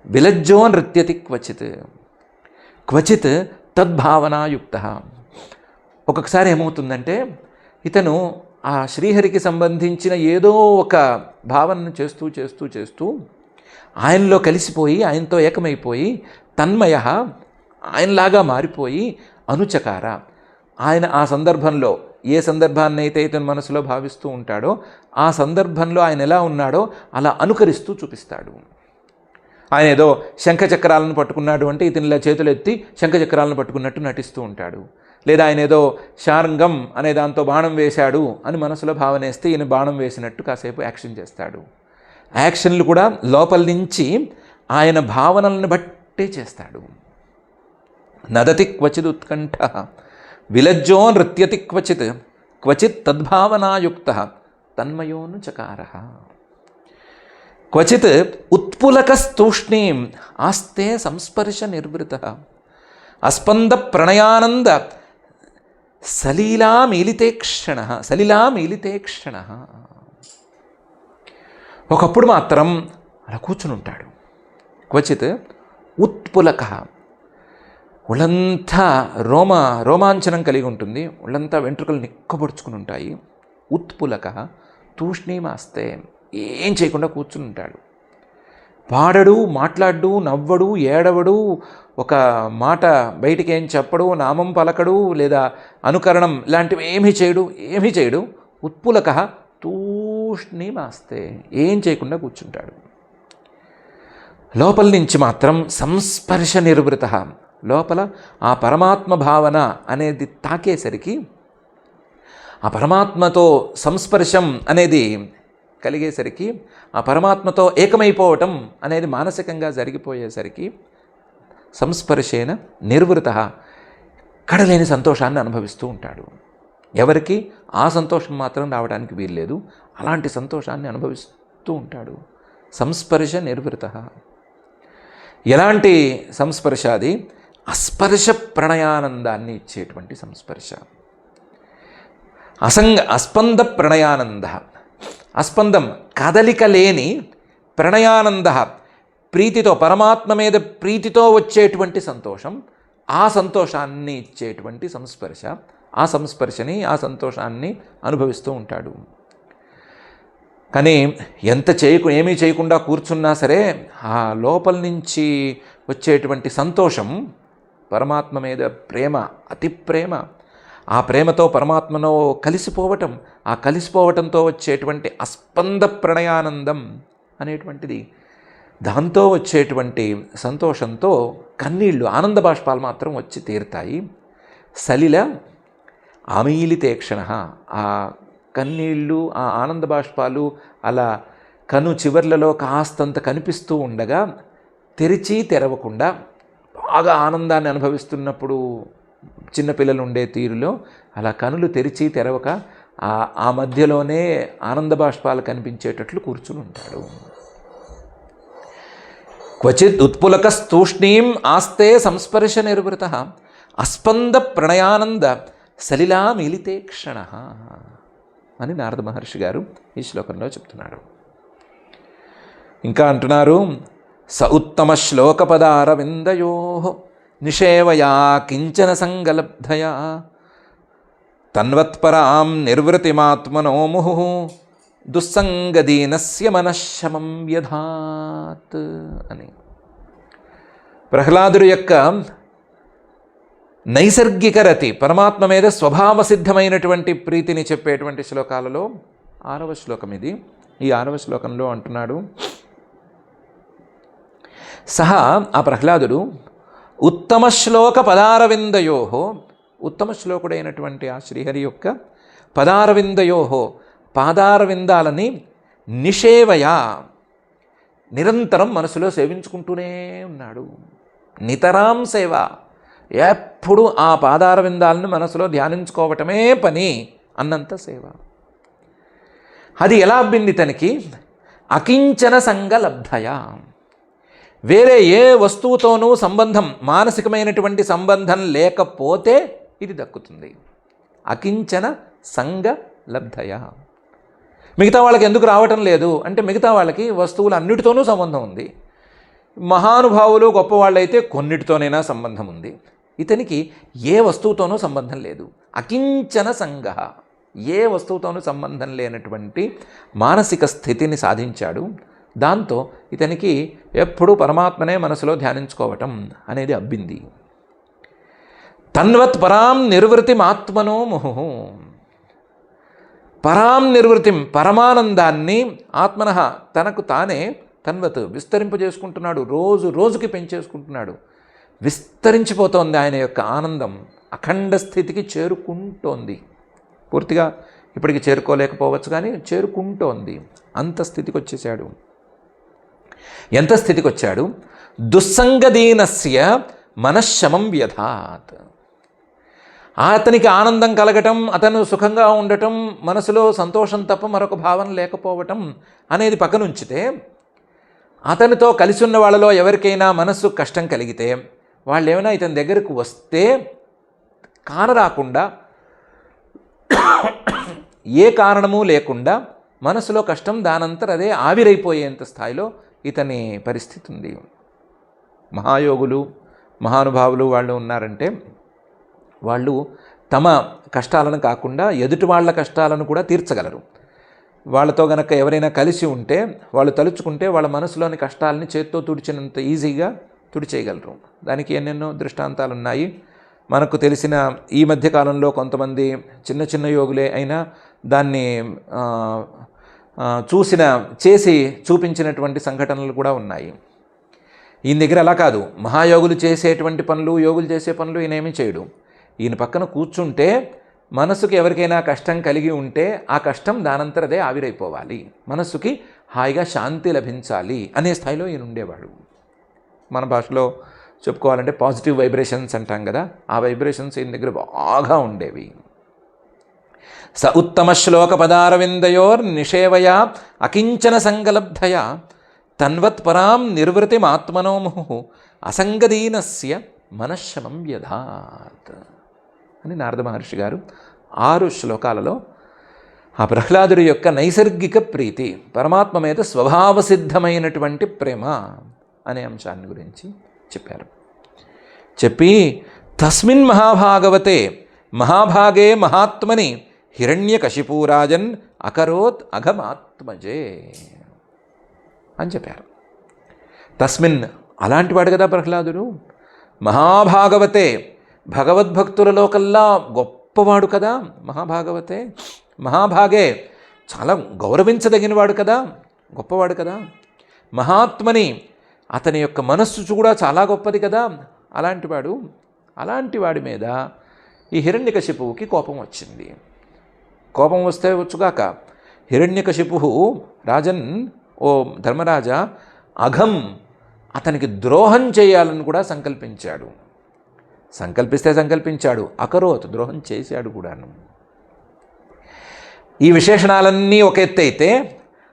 విలజ్జో నృత్యతి క్వచిత్, క్వచిత్ తద్భావనాయుక్త. ఒక్కొక్కసారి ఏమవుతుందంటే ఇతను ఆ శ్రీహరికి సంబంధించిన ఏదో ఒక భావనను చేస్తూ చేస్తూ చేస్తూ ఆయనలో కలిసిపోయి ఆయనతో ఏకమైపోయి తన్మయ, ఆయనలాగా మారిపోయి అనుచకార, ఆయన ఆ సందర్భంలో ఏ సందర్భాన్ని అయితే ఇతను మనసులో భావిస్తూ ఉంటాడో ఆ సందర్భంలో ఆయన ఎలా ఉన్నాడో అలా అనుకరిస్తూ చూపిస్తాడు. ఆయన ఏదో శంఖచక్రాలను పట్టుకున్నాడు అంటే ఇతను ఇలా చేతులు ఎత్తి శంఖచక్రాలను పట్టుకున్నట్టు నటిస్తూ ఉంటాడు. లేదా ఆయన ఏదో శార్ంగం అనే దాంతో బాణం వేశాడు అని మనసులో భావన వేస్తే ఈయన బాణం వేసినట్టు కాసేపు యాక్షన్ చేస్తాడు. యాక్షన్లు కూడా లోపల నుంచి ఆయన భావనలను బట్టే చేస్తాడు. నదతి క్వచిద్ ఉత్కంఠ విలజ్జో నృత్యతి క్వచిత్, క్వచిత్ తద్భావనాయుక్త తన్మయోను చకార. క్వచిత్ ఉత్పులకస్తూష్ణీం ఆస్తే సంస్పర్శ నిర్వృత అస్పంద ప్రణయానంద సలీలామీలితేక్షణ. సలీలామీలితేక్షణ. ఒకప్పుడు మాత్రం అలా కూర్చుని ఉంటాడు. క్వచిత్ ఉత్పులక, ఒళ్ళంతా రోమాంచనం కలిగి ఉంటుంది, ఒళ్ళంతా వెంట్రుకలు నిక్కబొడుచుకుని ఉంటాయి. ఉత్పులక తూష్ణీమాస్తే, ఏం చేయకుండా కూర్చుని ఉంటాడు. పాడడు, మాట్లాడు, నవ్వడు, ఏడవడు, ఒక మాట బయటికి ఏం చెప్పడు, నామం పలకడు లేదా అనుకరణం ఇలాంటివి ఏమీ చేయడు. ఉత్పులక తూష్ణీమాస్తే, ఏం చేయకుండా కూర్చుంటాడు. లోపల నుంచి మాత్రం సంస్పర్శ నిర్వృత, లోపల ఆ పరమాత్మ భావన అనేది తాకేసరికి, ఆ పరమాత్మతో సంస్పర్శం అనేది కలిగేసరికి, ఆ పరమాత్మతో ఏకమైపోవటం అనేది మానసికంగా జరిగిపోయేసరికి సంస్పర్శేన నిర్వృత, కడలేని సంతోషాన్ని అనుభవిస్తూ ఉంటాడు. ఎవరికి ఆ సంతోషం మాత్రం రావడానికి వీల్లేదు, అలాంటి సంతోషాన్ని అనుభవిస్తూ ఉంటాడు. సంస్పర్శ నిర్వృత. ఎలాంటి సంస్పర్శ అది? అస్పర్శ ప్రణయానందాన్ని ఇచ్చేటువంటి సంస్పర్శ. అస్పంద ప్రణయానంద, అస్పందం కదలిక లేని, ప్రణయానంద ప్రీతితో, పరమాత్మ మీద ప్రీతితో వచ్చేటువంటి సంతోషం, ఆ సంతోషాన్ని ఇచ్చేటువంటి సంస్పర్శ, ఆ సంస్పర్శని ఆ సంతోషాన్ని అనుభవిస్తూ ఉంటాడు. కానీ ఏమీ చేయకుండా కూర్చున్నా సరే ఆ లోపల నుంచి వచ్చేటువంటి సంతోషం, పరమాత్మ మీద ప్రేమ, అతి ప్రేమ, ఆ ప్రేమతో పరమాత్మలో కలిసిపోవటం, ఆ కలిసిపోవటంతో వచ్చేటువంటి అస్పంద ప్రణయానందం అనేటువంటిది, దాంతో వచ్చేటువంటి సంతోషంతో కన్నీళ్ళు, ఆనంద బాష్పాలు మాత్రం వచ్చి తీరుతాయి. సలిల ఆమీలితేక్షణ, ఆ కన్నీళ్ళు, ఆ ఆనంద బాష్పాలు అలా కను చివర్లలో కాస్తంత కనిపిస్తూ ఉండగా తెరిచి తెరవకుండా, బాగా ఆనందాన్ని అనుభవిస్తున్నప్పుడు చిన్నపిల్లలు ఉండే తీరులో అలా కనులు తెరిచి తెరవక ఆ మధ్యలోనే ఆనంద బాష్పాలు కనిపించేటట్లు కూర్చుని ఉంటాడు. క్వచిత్ ఉత్పులకస్తూష్ణీం ఆస్తే సంస్పర్శ నిర్వృత అస్పంద ప్రణయానంద సలిలామీలితేక్షణ అని నారద మహర్షి గారు ఈ శ్లోకంలో చెప్తున్నాడు. ఇంకా అంటున్నారు, స ఉత్తమ శ్లోకపదారవిందయో నిషేవయా కించన సంగలబ్ధయా తన్వత్పరాం నిర్వృతిమాత్మనో ముహు దుస్సంగదీనస్య మనశ్శమం వ్యధాత్ అని. ప్రహ్లాదుడు యొక్క నైసర్గిక రతి, పరమాత్మ మీద స్వభావ సిద్ధమైనటువంటి ప్రీతిని చెప్పేటువంటి శ్లోకాలలో 6వ శ్లోకం ఇది. ఈ 6వ శ్లోకంలో అంటున్నాడు, సహా ఆ ప్రహ్లాదుడు ఉత్తమ శ్లోక పదారవిందయో, ఉత్తమ శ్లోకుడైనటువంటి ఆ శ్రీహరి యొక్క పదారవిందయో, పాదారవిందాలని నిషేవయా, నిరంతరం మనసులో సేవించుకుంటూనే ఉన్నాడు. నితరాం సేవ, ఎప్పుడు ఆ పాదారవిందాలను మనసులో ధ్యానించుకోవటమే పని అన్నంత సేవ. అది ఎలా అబ్బింది తనకి? అకించన సంగలబ్ధయ, వేరే ఏ వస్తువుతోనూ సంబంధం, మానసికమైనటువంటి సంబంధం లేకపోతే ఇది దక్కుతుంది. అకించన సంగలబ్ధయ. మిగతా వాళ్ళకి ఎందుకు రావటం లేదు అంటే, మిగతా వాళ్ళకి వస్తువులు అన్నిటితోనూ సంబంధం ఉంది. మహానుభావులు గొప్పవాళ్ళైతే కొన్నిటితోనైనా సంబంధం ఉంది. ఇతనికి ఏ వస్తువుతోనూ సంబంధం లేదు. అకించన సంగ, ఏ వస్తువుతోనూ సంబంధం లేనటువంటి మానసిక స్థితిని సాధించాడు. దాంతో ఇతనికి ఎప్పుడూ పరమాత్మనే మనసులో ధ్యానించుకోవటం అనేది అబ్బింది. తన్వత్ పరాం నిర్వృతిం ఆత్మనో ముహు, పరాం నిర్వృతిం, పరమానందాన్ని ఆత్మనః తనకు తానే తన్వత్ విస్తరింపజేసుకుంటున్నాడు. రోజు రోజుకి పెంచేసుకుంటున్నాడు. విస్తరించిపోతోంది ఆయన యొక్క ఆనందం, అఖండ స్థితికి చేరుకుంటోంది. పూర్తిగా ఇప్పటికి చేరుకోలేకపోవచ్చు కానీ చేరుకుంటోంది. అంత స్థితికి వచ్చేసాడు. ఎంత స్థితికి వచ్చాడు? దుస్సంగదీనస్య మనశ్శమం వ్యధాత్, అతనికి ఆనందం కలగటం, అతను సుఖంగా ఉండటం, మనసులో సంతోషం తప్ప మరొక భావన లేకపోవటం అనేది పక్కనుంచితే, అతనితో కలిసి ఉన్న వాళ్ళలో ఎవరికైనా మనస్సు కష్టం కలిగితే, వాళ్ళు ఏమైనా ఇతని దగ్గరకు వస్తే కానరాకుండా, ఏ కారణము లేకుండా మనసులో కష్టం దానంతర అదే ఆవిరైపోయేంత స్థాయిలో ఇతని పరిస్థితి ఉంది. మహాయోగులు, మహానుభావులు వాళ్ళు ఉన్నారంటే, వాళ్ళు తమ కష్టాలను కాకుండా ఎదుటి వాళ్ళ కష్టాలను కూడా తీర్చగలరు. వాళ్ళతో గనక ఎవరైనా కలిసి ఉంటే, వాళ్ళు తలుచుకుంటే వాళ్ళ మనసులోని కష్టాలని చేత్తో తుడిచినంత ఈజీగా తుడిచేయగలరు. దానికి ఎన్నెన్నో దృష్టాంతాలు ఉన్నాయి. మనకు తెలిసిన ఈ మధ్యకాలంలో కొంతమంది చిన్న చిన్న యోగులే అయినా దాన్ని చేసి చూపించినటువంటి సంఘటనలు కూడా ఉన్నాయి. ఈయన దగ్గర అలా కాదు. మహాయోగులు చేసేటువంటి పనులు, యోగులు చేసే పనులు ఈయనేమీ చేయడు. ఈయన పక్కన కూర్చుంటే మనసుకి ఎవరికైనా కష్టం కలిగి ఉంటే ఆ కష్టం దానంతరదే ఆవిరైపోవాలి, మనస్సుకి హాయిగా శాంతి లభించాలి అనే స్థాయిలో ఈయన ఉండేవాడు. మన భాషలో చెప్పుకోవాలంటే పాజిటివ్ వైబ్రేషన్స్ అంటాం కదా, ఆ వైబ్రేషన్స్ ఈయన దగ్గర బాగా ఉండేవి. స ఉత్తమ శ్లోక పదారవిందయోర్ నిషేవయా అకించన సంగలబ్ధయా తన్వత్ పరాం నిర్వృతిం ఆత్మనోముహు అసంగదీనస్య మనశ్శమం వ్యధాత్ అని నారద మహర్షి గారు 6 శ్లోకాలలో ఆ ప్రహ్లాదుడి యొక్క నైసర్గిక ప్రీతి, పరమాత్మ మీద స్వభావసిద్ధమైనటువంటి ప్రేమ అనే అంశాన్ని గురించి చెప్పారు. చెప్పి తస్మిన్ మహాభాగవతే మహాభాగే మహాత్మని హిరణ్యకశిపూరాజన్ అకరోత్ అఘమాత్మజే అని చెప్పారు. తస్మిన్, అలాంటి వాడు కదా ప్రహ్లాదుడు. మహాభాగవతే, భగవద్భక్తులలో కల్లా గొప్పవాడు కదా మహాభాగవతే. మహాభాగే, చాలా గౌరవించదగినవాడు కదా, గొప్పవాడు కదా. మహాత్మని, అతని యొక్క మనస్సు కూడా చాలా గొప్పది కదా. అలాంటి వాడి మీద ఈ హిరణ్యకశిపువుకి కోపం వచ్చింది. కోపం వస్తే వచ్చుగాక, హిరణ్యకశిపువు రాజన్, ఓ ధర్మరాజా, అఘం, అతనికి ద్రోహం చేయాలని కూడా సంకల్పించాడు. సంకల్పించాడు, అకరోత్, ద్రోహం చేశాడు కూడాను. ఈ విశేషణాలన్నీ ఒక ఎత్తు అయితే,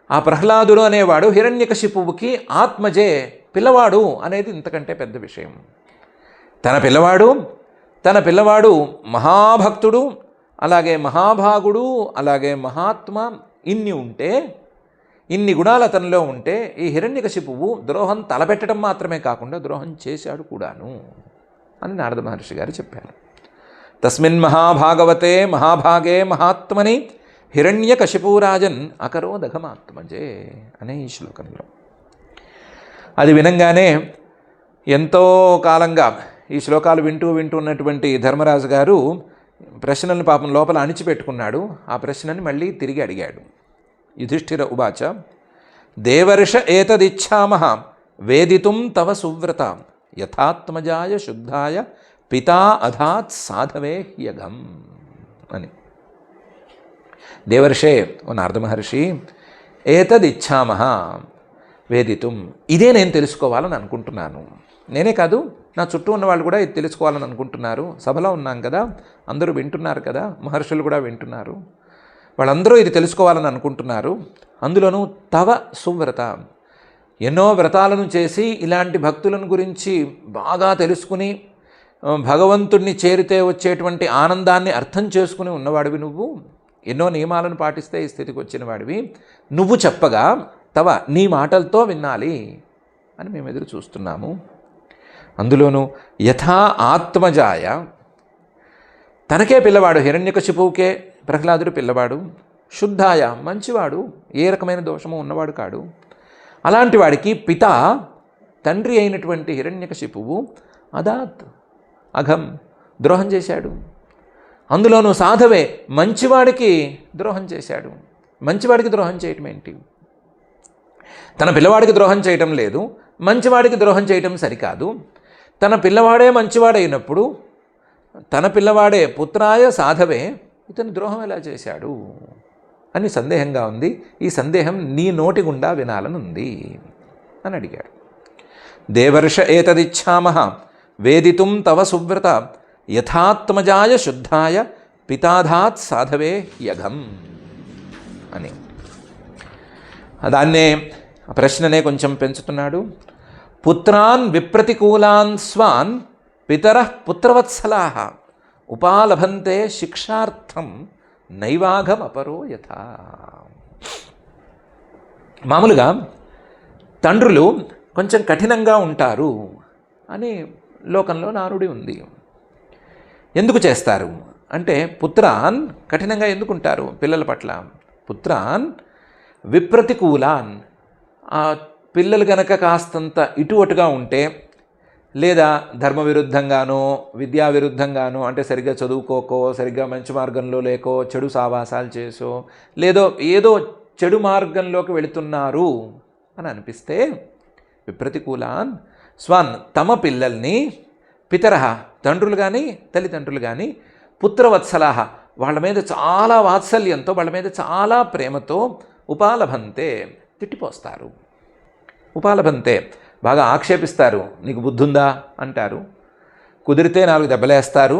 ఆ ప్రహ్లాదుడు అనేవాడు హిరణ్యకశిపువుకి ఆత్మజే, పిల్లవాడు అనేది ఇంతకంటే పెద్ద విషయం. తన పిల్లవాడు మహాభక్తుడు, అలాగే మహాభాగుడు, అలాగే మహాత్మ, ఇన్ని గుణాలు అతనిలో ఉంటే ఈ హిరణ్యకశిపువు ద్రోహం తలపెట్టడం మాత్రమే కాకుండా ద్రోహం చేశాడు కూడాను అని నారద మహర్షి గారు చెప్పారు. తస్మిన్ మహాభాగవతే మహాభాగే మహాత్మని హిరణ్యకశిపూరాజన్ అకరోదఘమాత్మజే అనే ఈ శ్లోకంలో. అది వినంగానే ఎంతో కాలంగా ఈ శ్లోకాలు వింటూ ఉన్నటువంటి ధర్మరాజు గారు ప్రశ్నలను పాపం లోపల అణిచిపెట్టుకున్నాడు. ఆ ప్రశ్నని మళ్ళీ తిరిగి అడిగాడు. యుధిష్ఠిర ఉవాచ దేవర్ష ఏతదిచ్ఛామః వేదితుం తవ సువ్రత యథాత్మజాయ శుద్ధాయ పితా అధాత్ సాధవే హ్యగం అని. దేవర్షే ఓ నారద మహర్షి, ఏతదిచ్ఛామః వేదితుం, ఇదే నేను తెలుసుకోవాలని అనుకుంటున్నాను. నేనే కాదు, నా చుట్టూ ఉన్న వాళ్ళు కూడా ఇది తెలుసుకోవాలని అనుకుంటున్నారు. సభలో ఉన్నాం కదా, అందరూ వింటున్నారు కదా, మహర్షులు కూడా వింటున్నారు. వాళ్ళందరూ ఇది తెలుసుకోవాలని అనుకుంటున్నారు. అందులోనూ తవ సువ్రత, ఎన్నో వ్రతాలను చేసి ఇలాంటి భక్తులను గురించి బాగా తెలుసుకుని భగవంతుడిని చేరితే వచ్చేటువంటి ఆనందాన్ని అర్థం చేసుకుని ఉన్నవాడివి నువ్వు. ఎన్నో నియమాలను పాటిస్తే ఈ స్థితికి వచ్చిన వాడివి. నువ్వు చెప్పగా తవ, నీ మాటలతో వినాలి అని మేము ఎదురు చూస్తున్నాము. అందులోనూ యథా ఆత్మజాయ, తనకే పిల్లవాడు, హిరణ్యకశిపువుకే ప్రహ్లాదుడు పిల్లవాడు, శుద్ధాయ మంచివాడు, ఏ రకమైన దోషము ఉన్నవాడు కాడు. అలాంటి వాడికి పిత తండ్రి అయినటువంటి హిరణ్యకశిపువు అదాత్ అఘం ద్రోహం చేశాడు. అందులోనూ సాధవే మంచివాడికి ద్రోహం చేశాడు. మంచివాడికి ద్రోహం చేయటం ఏంటి? తన పిల్లవాడికి ద్రోహం చేయటం లేదు, మంచివాడికి ద్రోహం చేయటం సరికాదు. తన పిల్లవాడే మంచివాడైనప్పుడు తన పిల్లవాడే పుత్రాయ సాధవే ఇతను ద్రోహం ఎలా చేశాడు అని సందేహంగా ఉంది. ఈ సందేహం నీ నోటి గుండా వినాలని ఉంది అని అడిగాడు. దేవర్ష ఏతదిచ్ఛామః వేదితుం తవ సువ్రత యథాత్మజాయ శుద్ధాయ పితాధాత్ సాధవే యఘం అని. దాన్నే ప్రశ్ననే కొంచెం పెంచుతున్నాడు. పుత్రాన్ విప్రతికూలాన్ స్వాన్ పితరః పుత్రవత్సలాః ఉపాలభంతే శిక్షార్థం నైవాఘమపరో యథా. మామూలుగా తండ్రులు కొంచెం కఠినంగా ఉంటారు అని లోకంలో నానుడి ఉంది. ఎందుకు చేస్తారు అంటే, పుత్రాన్ కఠినంగా ఎందుకు ఉంటారు పిల్లల పట్ల? పుత్రాన్ విప్రతికూలాన్, ఆ పిల్లలు గనక కాస్తంత ఇటు అటుగా ఉంటే, లేదా ధర్మ విరుద్ధంగానో విద్యా విరుద్ధంగానో, అంటే సరిగ్గా చదువుకోకో, సరిగ్గా మంచి మార్గంలో లేకో, చెడు సావాసాలు చేసో, ఏదో చెడు మార్గంలోకి వెళుతున్నారు అని అనిపిస్తే, విప్రతికూలాన్ స్వాన్ తమ పిల్లల్ని, పితరః తండ్రులు కానీ తల్లిదండ్రులు కానీ, పుత్రవత్సలాః వాళ్ళ మీద చాలా వాత్సల్యంతో, వాళ్ళ మీద చాలా ప్రేమతో, ఉపాలభంతే తిట్టిపోస్తారు. ఉపాలభంతే బాగా ఆక్షేపిస్తారు. నీకు బుద్ధుందా అంటారు. కుదిరితే 4 దెబ్బలేస్తారు.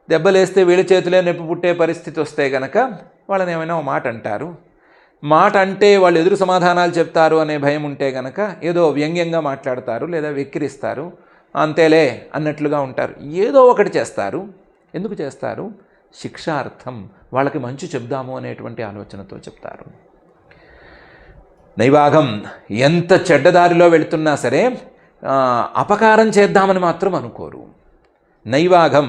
దెబ్బలేస్తే వీళ్ళ చేతిలో నొప్పి పుట్టే పరిస్థితి వస్తే కనుక వాళ్ళని ఏమైనా ఒక మాట అంటారు. మాట అంటే వాళ్ళు ఎదురు సమాధానాలు చెప్తారు అనే భయం ఉంటే కనుక ఏదో వ్యంగ్యంగా మాట్లాడతారు, లేదా వెక్కిరిస్తారు. అంతేలే అన్నట్లుగా ఉంటారు. ఏదో ఒకటి చేస్తారు. ఎందుకు చేస్తారు? శిక్షార్థం, వాళ్ళకి మంచి చెప్దాము అనేటువంటి ఆలోచనతో చెప్తారు. నైవాఘం, ఎంత చెడ్డదారిలో వెళుతున్నా సరే అపకారం చేద్దామని మాత్రం అనుకోరు. నైవాఘం,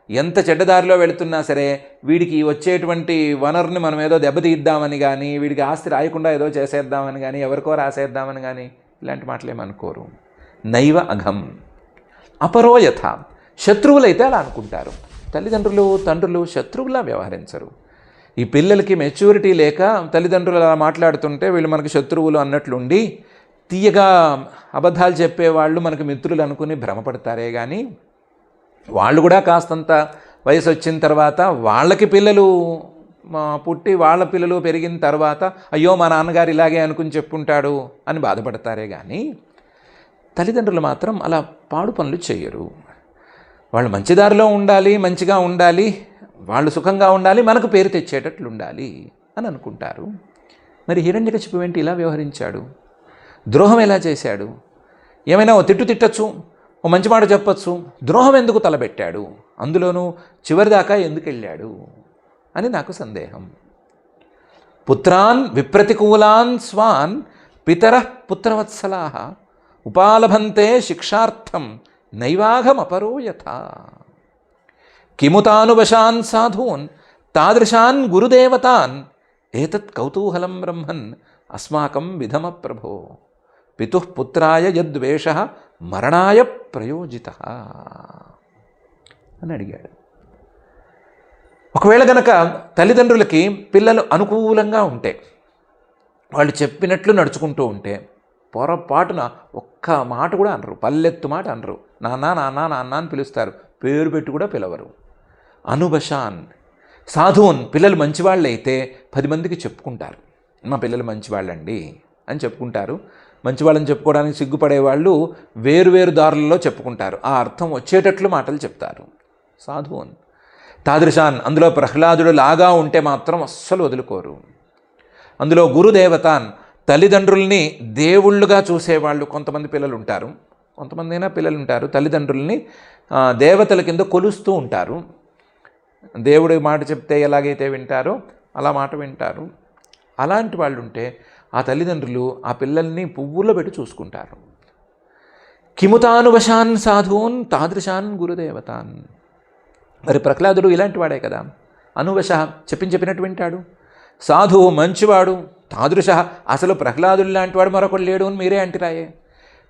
ఎంత చెడ్డదారిలో వెళుతున్నా సరే వీడికి వచ్చేటువంటి వనరుని మనం ఏదో దెబ్బతీద్దామని కానీ, వీడికి ఆస్తి రాయకుండా ఏదో చేసేద్దామని కానీ, ఎవరికో రాసేద్దామని కానీ ఇలాంటి మాటలేమనుకోరు. నైవ అఘం. అపరో యథ, శత్రువులైతే అలా అనుకుంటారు. తల్లిదండ్రులు తండ్రులు శత్రువులా వ్యవహరించరు. ఈ పిల్లలకి మెచ్యూరిటీ లేక తల్లిదండ్రులు అలా మాట్లాడుతుంటే వీళ్ళు మనకు శత్రువులు అన్నట్లుండి, తీయగా అబద్ధాలు చెప్పేవాళ్ళు మనకు మిత్రులు అనుకుని భ్రమపడతారే కానీ, వాళ్ళు కూడా కాస్తంత వయసు వచ్చిన తర్వాత వాళ్ళకి పిల్లలు పుట్టి వాళ్ళ పిల్లలు పెరిగిన తర్వాత అయ్యో మా నాన్నగారు ఇలాగే అనుకుని చెప్పుంటాడు అని బాధపడతారే కానీ, తల్లిదండ్రులు మాత్రం అలా పాడు పనులు చేయరు. వాళ్ళు మంచి దారిలో ఉండాలి, మంచిగా ఉండాలి, వాళ్ళు సుఖంగా ఉండాలి, మనకు పేరు తెచ్చేటట్లు ఉండాలి అని అనుకుంటారు. మరి హిరణ్యకశిపువు ఏంటి ఇలా వ్యవహరించాడు? ద్రోహం ఎలా చేశాడు? ఏమైనా ఓ తిట్టు తిట్టచ్చు, ఓ మంచి మాట చెప్పచ్చు, ద్రోహం ఎందుకు తలబెట్టాడు? అందులోనూ చివరిదాకా ఎందుకు వెళ్ళాడు అని నాకు సందేహం. పుత్రాన్ విప్రతికూలాన్ స్వాన్ పితరః పుత్రవత్సలాః ఉపాలభంతే శిక్షార్థం నైవాఘమపరో యథా. కిముతానువశాన్ సాధూన్ తాదృశాన్ గురుదేవతాన్ ఏతత్ కౌతూహలం బ్రహ్మన్ అస్మాకం విధమ ప్రభో. పితుః పుత్రాయ యద్వేష మరణాయ ప్రయోజిత అని అడిగాడు. ఒకవేళ గనక తల్లిదండ్రులకి పిల్లలు అనుకూలంగా ఉంటే, వాళ్ళు చెప్పినట్లు నడుచుకుంటూ ఉంటే, పొరపాటున ఒక్క మాట కూడా అనరు, పల్లెత్తు మాట అనరు. నాన్న నాన్న నాన్న అని పిలుస్తారు, పేరు పెట్టి కూడా పిలవరు. అనుబశాన్ సాధువున్, పిల్లలు మంచివాళ్ళైతే 10 మందికి చెప్పుకుంటారు, మా పిల్లలు మంచివాళ్ళండి అని చెప్పుకుంటారు. మంచివాళ్ళని చెప్పుకోవడానికి సిగ్గుపడేవాళ్ళు వేరువేరు దారులలో చెప్పుకుంటారు, ఆ అర్థం వచ్చేటట్లు మాటలు చెప్తారు. సాధువున్ తాదృశాన్, అందులో ప్రహ్లాదుడు లాగా ఉంటే మాత్రం అస్సలు వదులుకోరు. అందులో గురుదేవతాన్, తల్లిదండ్రుల్ని దేవుళ్ళుగా చూసేవాళ్ళు కొంతమంది పిల్లలు ఉంటారు, కొంతమంది అయినా పిల్లలు ఉంటారు. తల్లిదండ్రుల్ని దేవతల కింద కొలుస్తూ ఉంటారు. దేవుడి మాట చెప్తే ఎలాగైతే వింటారో అలా మాట వింటారు. అలాంటి వాళ్ళు ఉంటే ఆ తల్లిదండ్రులు ఆ పిల్లల్ని పువ్వుల్లో పెట్టి చూసుకుంటారు. కిముతానువశాన్ సాధూన్ తాదృశాన్ గురుదేవతాన్. మరి ప్రహ్లాదుడు ఇలాంటి వాడే కదా, అనువశ చెప్పినట్టు వింటాడు. సాధువు మంచివాడు, తాదృశ అసలు ప్రహ్లాదుడు లాంటి వాడు మరొకడు లేడు అని మీరే అంటిరాయే.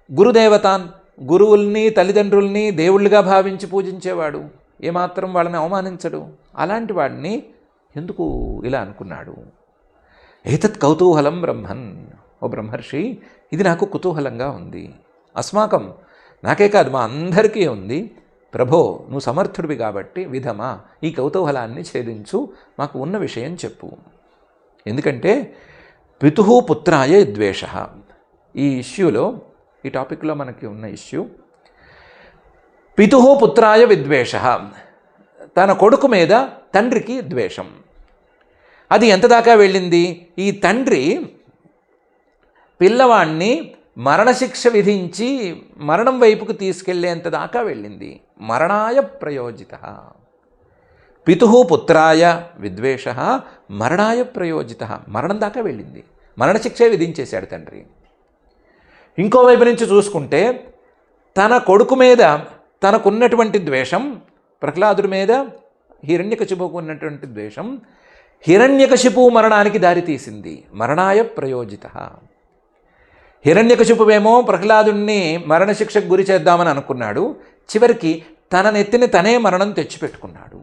గురుదేవతాన్, గురువుల్ని తల్లిదండ్రుల్ని దేవుళ్ళుగా భావించి పూజించేవాడు, ఏమాత్రం వాళ్ళని అవమానించడు. అలాంటి వాడిని ఎందుకు ఇలా అనుకున్నాడు? ఏతత్ కౌతూహలం బ్రహ్మన్, ఓ బ్రహ్మర్షి, ఇది నాకు కుతూహలంగా ఉంది. అస్మాకం, నాకే కాదు మా అందరికీ ఉంది. ప్రభో, నువ్వు సమర్థుడివి కాబట్టి విధమా ఈ కౌతూహలాన్ని ఛేదించు, మాకు ఉన్న విషయం చెప్పు. ఎందుకంటే పితుః పుత్రాయ ద్వేష, ఈ ఇష్యూలో, ఈ టాపిక్లో మనకి ఉన్న ఇష్యూ పితుః పుత్రాయ విద్వేష, తన కొడుకు మీద తండ్రికి ద్వేషం. అది ఎంత దాకా వెళ్ళింది? ఈ తండ్రి పిల్లవాణ్ణి మరణశిక్ష విధించి మరణం వైపుకు తీసుకెళ్లేంత దాకా వెళ్ళింది. మరణాయ ప్రయోజిత, పితుః పుత్రాయ విద్వేష మరణాయ ప్రయోజిత, మరణం దాకా వెళ్ళింది, మరణశిక్షే విధించేశాడు తండ్రి. ఇంకోవైపు నుంచి చూసుకుంటే తన కొడుకు మీద తనకున్నటువంటి ద్వేషం, ప్రహ్లాదుడి మీద హిరణ్యకశిపుకు ఉన్నటువంటి ద్వేషం హిరణ్యకశిపు మరణానికి దారితీసింది. మరణాయ ప్రయోజిత. హిరణ్యకశిపువేమో ప్రహ్లాదుణ్ణి మరణశిక్షకు గురి చేద్దామని అనుకున్నాడు, చివరికి తన నెత్తిన తనే మరణం తెచ్చిపెట్టుకున్నాడు.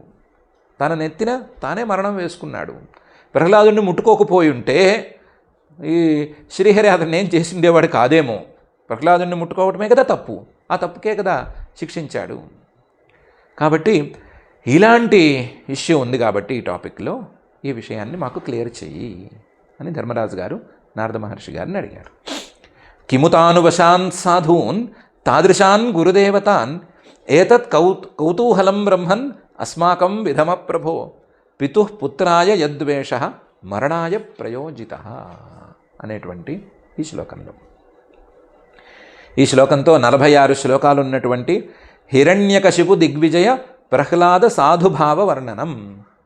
తన నెత్తిన తానే మరణం వేసుకున్నాడు. ప్రహ్లాదుణ్ణి ముట్టుకోకపోయి ఉంటే ఈ శ్రీహరి అతన్ని ఏం చేసి ఉండేవాడు కాదేమో. ప్రహ్లాదుణ్ణి ముట్టుకోవటమే కదా తప్పు, ఆ తప్పుకే కదా శిక్షించాడు. కాబట్టి ఇలాంటి ఇష్యూ ఉంది కాబట్టి ఈ టాపిక్లో ఈ విషయాన్ని మాకు క్లియర్ చెయ్యి అని ధర్మరాజు గారు నారద మహర్షి గారిని అడిగారు. కిముతానువశాన్ సాధూన్ తాదృశాన్ గురుదేవతాన్ ఏతత్ కౌతూహలం బ్రహ్మన్ అస్మాకం విధమ ప్రభో పితుః పుత్రాయ యద్వేష మరణాయ ప్రయోజిత అనేటువంటి ఈ శ్లోకంలో. ఈ శ్లోకంతో 46 శ్లోకాలు ఉన్నటువంటి హిరణ్యకశిపు దిగ్విజయ ప్రహ్లాద సాధుభావ వర్ణనం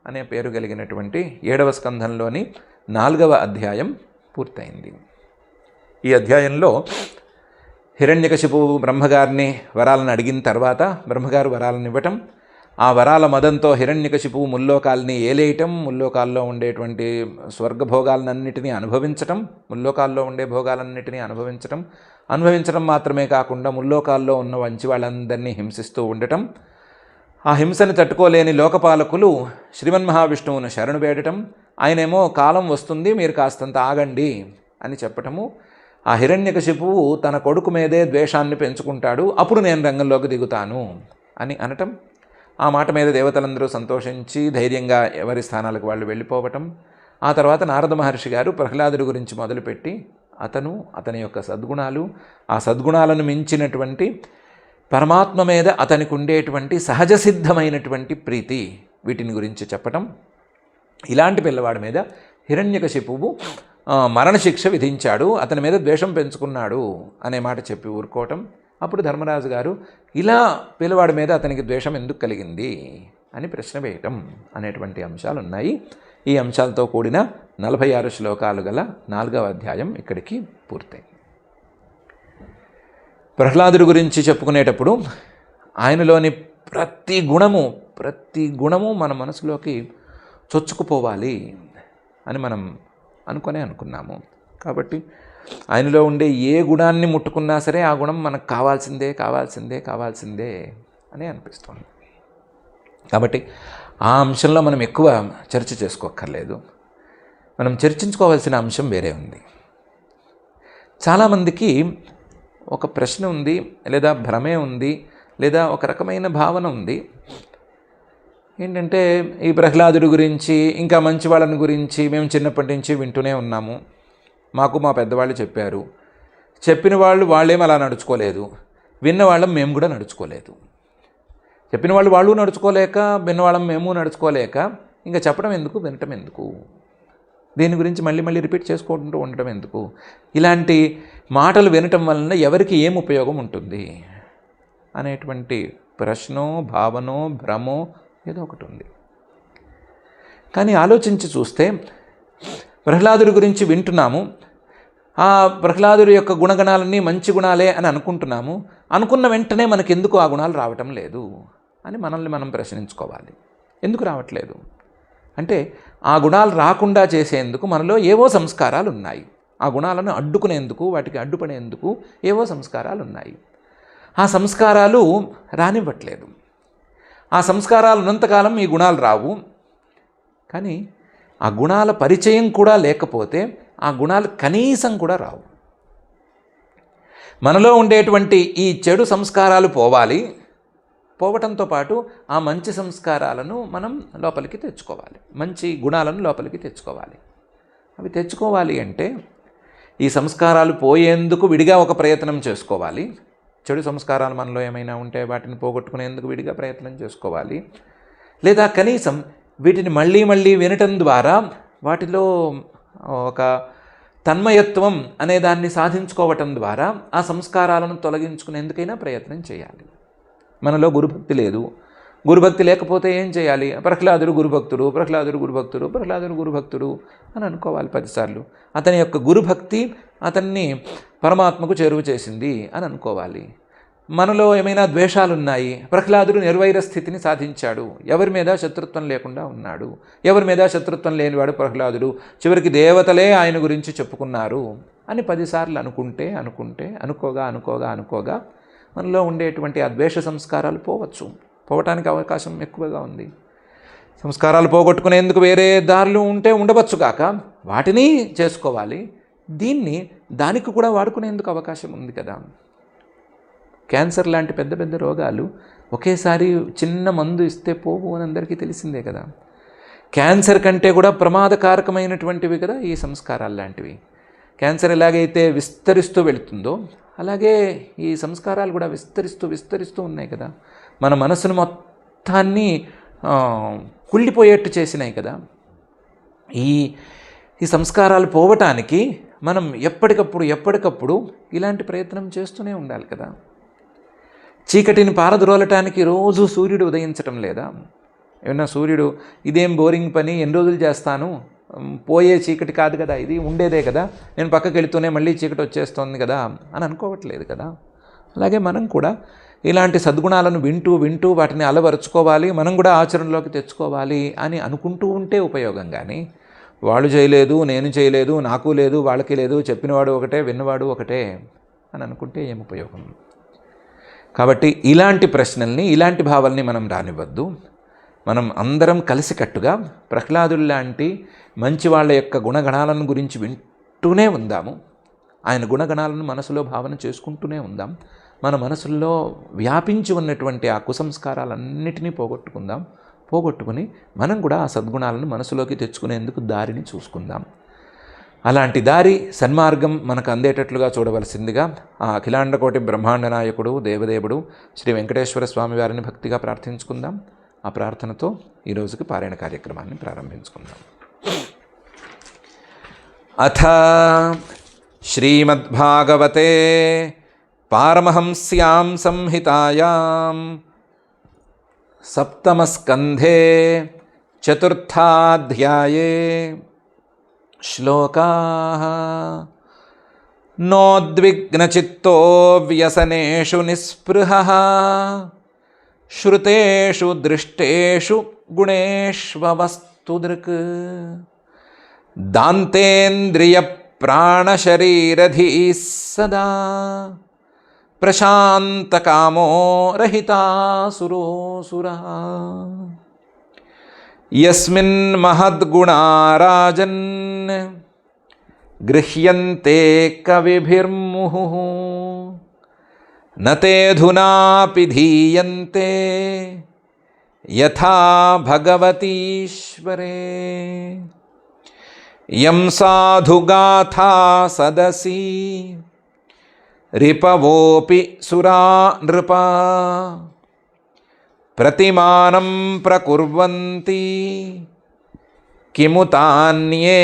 అనే పేరు కలిగినటువంటి 7వ స్కంధంలోని 4వ అధ్యాయం పూర్తయింది. ఈ అధ్యాయంలో హిరణ్యకశిపు బ్రహ్మగారిని వరాలను అడిగిన తర్వాత బ్రహ్మగారు వరాలను ఇవ్వటం, ఆ వరాల మదంతో హిరణ్యకశిపు ముల్లోకాల్ని ఏలేయటం, ముల్లోకాల్లో ఉండేటువంటి స్వర్గభోగాలన్నిటినీ అనుభవించటం, ముల్లోకాల్లో ఉండే భోగాలన్నిటినీ అనుభవించటం మాత్రమే కాకుండా ముల్లోకాల్లో ఉన్న మంచి వాళ్ళందరినీ హింసిస్తూ ఉండటం, ఆ హింసని తట్టుకోలేని లోకపాలకులు శ్రీమన్మహావిష్ణువును శరణు వేడటం, ఆయనేమో కాలం వస్తుంది మీరు కాస్తంత ఆగండి అని చెప్పటము, ఆ హిరణ్యకశిపువు తన కొడుకు మీదే ద్వేషాన్ని పెంచుకుంటాడు, అప్పుడు నేను రంగంలోకి దిగుతాను అని అనటం, ఆ మాట మీద దేవతలందరూ సంతోషించి ధైర్యంగా ఎవరి స్థానాలకు వాళ్ళు వెళ్ళిపోవటం, ఆ తర్వాత నారద మహర్షి గారు ప్రహ్లాదుడి గురించి మొదలుపెట్టి అతని యొక్క సద్గుణాలు, ఆ సద్గుణాలను మించినటువంటి పరమాత్మ మీద అతనికి ఉండేటువంటి సహజ సిద్ధమైనటువంటి ప్రీతి, వీటిని గురించి చెప్పటం, ఇలాంటి పిల్లవాడి మీద హిరణ్యకశిపువు మరణశిక్ష విధించాడు, అతని మీద ద్వేషం పెంచుకున్నాడు అనే మాట చెప్పి ఊరుకోవటం. అప్పుడు ధర్మరాజు గారు ఇలా పిల్లవాడి మీద అతనికి ద్వేషం ఎందుకు కలిగింది అని ప్రశ్న వేయటం అనేటువంటి అంశాలు ఉన్నాయి. ఈ అంశాలతో కూడిన 46 శ్లోకాలు గల 4వ అధ్యాయం ఇక్కడికి పూర్తయింది. ప్రహ్లాదుడి గురించి చెప్పుకునేటప్పుడు ఆయనలోని ప్రతి గుణము మన మనసులోకి చొచ్చుకుపోవాలి అని మనం అనుకున్నాము. కాబట్టి ఆయనలో ఉండే ఏ గుణాన్ని ముట్టుకున్నా సరే ఆ గుణం మనకు కావాల్సిందే కావాల్సిందే కావాల్సిందే అని అనిపిస్తుంది. కాబట్టి ఆ అంశంలో మనం ఎక్కువ చర్చ చేసుకోక్కర్లేదు. మనం చర్చించుకోవాల్సిన అంశం వేరే ఉంది. చాలామందికి ఒక ప్రశ్న ఉంది, లేదా భ్రమే ఉంది, లేదా ఒక రకమైన భావన ఉంది. ఏంటంటే ఈ ప్రహ్లాదుడి గురించి, ఇంకా మంచి వాళ్ళని గురించి మేము చిన్నప్పటి నుంచి వింటూనే ఉన్నాము. మాకు మా పెద్దవాళ్ళు చెప్పారు. చెప్పిన వాళ్ళేం అలా నడుచుకోలేదు, విన్నవాళ్ళం మేము కూడా నడుచుకోలేదు. చెప్పిన వాళ్ళు నడుచుకోలేక, విన్నవాళ్ళం మేము నడుచుకోలేక ఇంకా చెప్పడం ఎందుకు, వినటం ఎందుకు, దీని గురించి మళ్ళీ మళ్ళీ రిపీట్ చేసుకుంటూ ఉండటం ఎందుకు, ఇలాంటి మాటలు వినటం వలన ఎవరికి ఏం ఉపయోగం ఉంటుంది అనేటువంటి ప్రశ్నో, భావనో, భ్రమో ఏదో ఒకటి ఉంది. కానీ ఆలోచించి చూస్తే ప్రహ్లాదుడి గురించి వింటున్నాము, ఆ ప్రహ్లాదుడి యొక్క గుణగణాలన్నీ మంచి గుణాలే అని అనుకుంటున్నాము. అనుకున్న వెంటనే మనకెందుకు ఆ గుణాలు రావటం లేదు అని మనల్ని మనం ప్రశ్నించుకోవాలి. ఎందుకు రావట్లేదు అంటే ఆ గుణాలు రాకుండా చేసేందుకు మనలో ఏవో సంస్కారాలు ఉన్నాయి. ఆ గుణాలను అడ్డుకునేందుకు, వాటికి అడ్డుపడేందుకు ఏవో సంస్కారాలు ఉన్నాయి. ఆ సంస్కారాలు రానివ్వట్లేదు. ఆ సంస్కారాలు ఉన్నంతకాలం ఈ గుణాలు రావు. కానీ ఆ గుణాల పరిచయం కూడా లేకపోతే ఆ గుణాలు కనీసం కూడా రావు. మనలో ఉండేటువంటి ఈ చెడు సంస్కారాలు పోవటంతో పాటు ఆ మంచి సంస్కారాలను మనం లోపలికి తెచ్చుకోవాలి, మంచి గుణాలను లోపలికి తెచ్చుకోవాలి. అవి తెచ్చుకోవాలి అంటే ఈ సంస్కారాలు పోయేందుకు విడిగా ఒక ప్రయత్నం చేసుకోవాలి. చెడు సంస్కారాలు మనలో ఏమైనా ఉంటే వాటిని పోగొట్టుకునేందుకు విడిగా ప్రయత్నం చేసుకోవాలి. లేదా కనీసం వీటిని మళ్ళీ మళ్ళీ వినటం ద్వారా వాటిలో ఒక తన్మయత్వం అనే దాన్ని సాధించుకోవటం ద్వారా ఆ సంస్కారాలను తొలగించుకునేందుకైనా ప్రయత్నం చేయాలి. మనలో గురుభక్తి లేదు. గురుభక్తి లేకపోతే ఏం చేయాలి? ప్రహ్లాదుడు గురుభక్తుడు అని అనుకోవాలి 10 సార్లు. అతని యొక్క గురుభక్తి అతన్ని పరమాత్మకు చేరువ చేసింది అని అనుకోవాలి. మనలో ఏమైనా ద్వేషాలు ఉన్నాయి, ప్రహ్లాదుడు నిర్వైర స్థితిని సాధించాడు, ఎవరి మీద శత్రుత్వం లేకుండా ఉన్నాడు, ఎవరి మీద శత్రుత్వం లేనివాడు ప్రహ్లాదుడు, చివరికి దేవతలే ఆయన గురించి చెప్పుకున్నారు అని 10 సార్లు అనుకోగా మనలో ఉండేటువంటి ఆ ద్వేష సంస్కారాలు పోవటానికి అవకాశం ఎక్కువగా ఉంది. సంస్కారాలు పోగొట్టుకునేందుకు వేరే దారులు ఉండవచ్చు కాక వాటిని చేసుకోవాలి. దానికి కూడా వాడుకునేందుకు అవకాశం ఉంది కదా. క్యాన్సర్ లాంటి పెద్ద పెద్ద రోగాలు ఒకేసారి చిన్న మందు ఇస్తే పోవు అని అందరికీ తెలిసిందే కదా. క్యాన్సర్ కంటే కూడా ప్రమాదకారకమైనటువంటివి కదా ఈ సంస్కారాలు లాంటివి. క్యాన్సర్ ఎలాగైతే విస్తరిస్తూ వెళుతుందో అలాగే ఈ సంస్కారాలు కూడా విస్తరిస్తూ ఉన్నాయి కదా. మన మనసును మొత్తాన్ని కుళ్ళిపోయేట్టు చేసినాయి కదా. ఈ సంస్కారాలు పోవటానికి మనం ఎప్పటికప్పుడు ఇలాంటి ప్రయత్నం చేస్తూనే ఉండాలి కదా. చీకటిని పారద్రోలటానికి రోజు సూర్యుడు ఉదయించటం లేదా? ఏమన్నా సూర్యుడు ఇదేం బోరింగ్ పని, ఎన్ని రోజులు చేస్తాను, పోయే చీకటి కాదు కదా, ఇది ఉండేదే కదా, నేను పక్కకి వెళుతూనే మళ్ళీ చీకటి వచ్చేస్తుంది కదా అని అనుకోవట్లేదు కదా. అలాగే మనం కూడా ఇలాంటి సద్గుణాలను వింటూ వాటిని అలవరుచుకోవాలి, మనం కూడా ఆచరణలోకి తెచ్చుకోవాలి అని అనుకుంటూ ఉంటే ఉపయోగం. కానీ వాళ్ళు చేయలేదు, నేను చేయలేదు, నాకు లేదు, వాళ్ళకి లేదు, చెప్పినవాడు ఒకటే, విన్నవాడు ఒకటే అని అనుకుంటే ఏం ఉపయోగం? కాబట్టి ఇలాంటి ప్రశ్నల్ని, ఇలాంటి భావాల్ని మనం రానివ్వద్దు. మనం అందరం కలిసికట్టుగా ప్రహ్లాదుడు లాంటి మంచి వాళ్ళ యొక్క గుణగణాలను గురించి వింటూనే ఉందాము. ఆయన గుణగణాలను మనసులో భావన చేసుకుంటూనే ఉందాం. మన మనసుల్లో వ్యాపించి ఉన్నటువంటి ఆ కుసంస్కారాలన్నిటినీ పోగొట్టుకుని మనం కూడా ఆ సద్గుణాలను మనసులోకి తెచ్చుకునేందుకు దారిని చూసుకుందాం. అలాంటి దారి, సన్మార్గం మనకు అందేటట్లుగా చూడవలసిందిగా ఆ అఖిలాండకోటి బ్రహ్మాండ నాయకుడు దేవదేవుడు శ్రీ వెంకటేశ్వర స్వామి వారిని భక్తిగా ప్రార్థించుకుందాం. ఆ ప్రార్థనతో ఈరోజుకి పారాయణ కార్యక్రమాన్ని ప్రారంభించుకుందాం. అథ శ్రీమద్భాగవతే పారమహంస్యాం సంహితాయాం సప్తమస్కంధే చతుర్థాధ్యాయే శ్లోకాః నోద్విగ్నచిత్తో వ్యసనేషు నిస్పృహః శ్రుతేషు దృష్టేషు గుణేష్వస్తు దృక్ దాంతేంద్రియ ಪ್ರಾಣಶರೀರಧೀಃ ಸದಾ ಪ್ರಶಾಂತಕಾಮೋ ರಹಿತಾಸುರೋऽಸುರಃ ಯಸ್ಮಿನ್ ಮಹದ್ಗುಣಾ ರಾಜನ್ ಗೃಹ್ಯಂತೆ ಕವಿಭಿರ್ಮುಹುಃ ನ ತೇಧುನಾಪಿ ಧೀಯಂತೆ ಯಥಾ ಭಗವತೀಶ್ವರೇ ಯಂ ಸಾಧುಗಾಥಾ ಸದಸಿ ರಿಪವೋಪಿ ಸುರಾ ನೃಪ ಪ್ರತಿಮಾನಂ ಪ್ರಕುರ್ವಂತಿ ಕಿಮುತಾನ್ಯೇ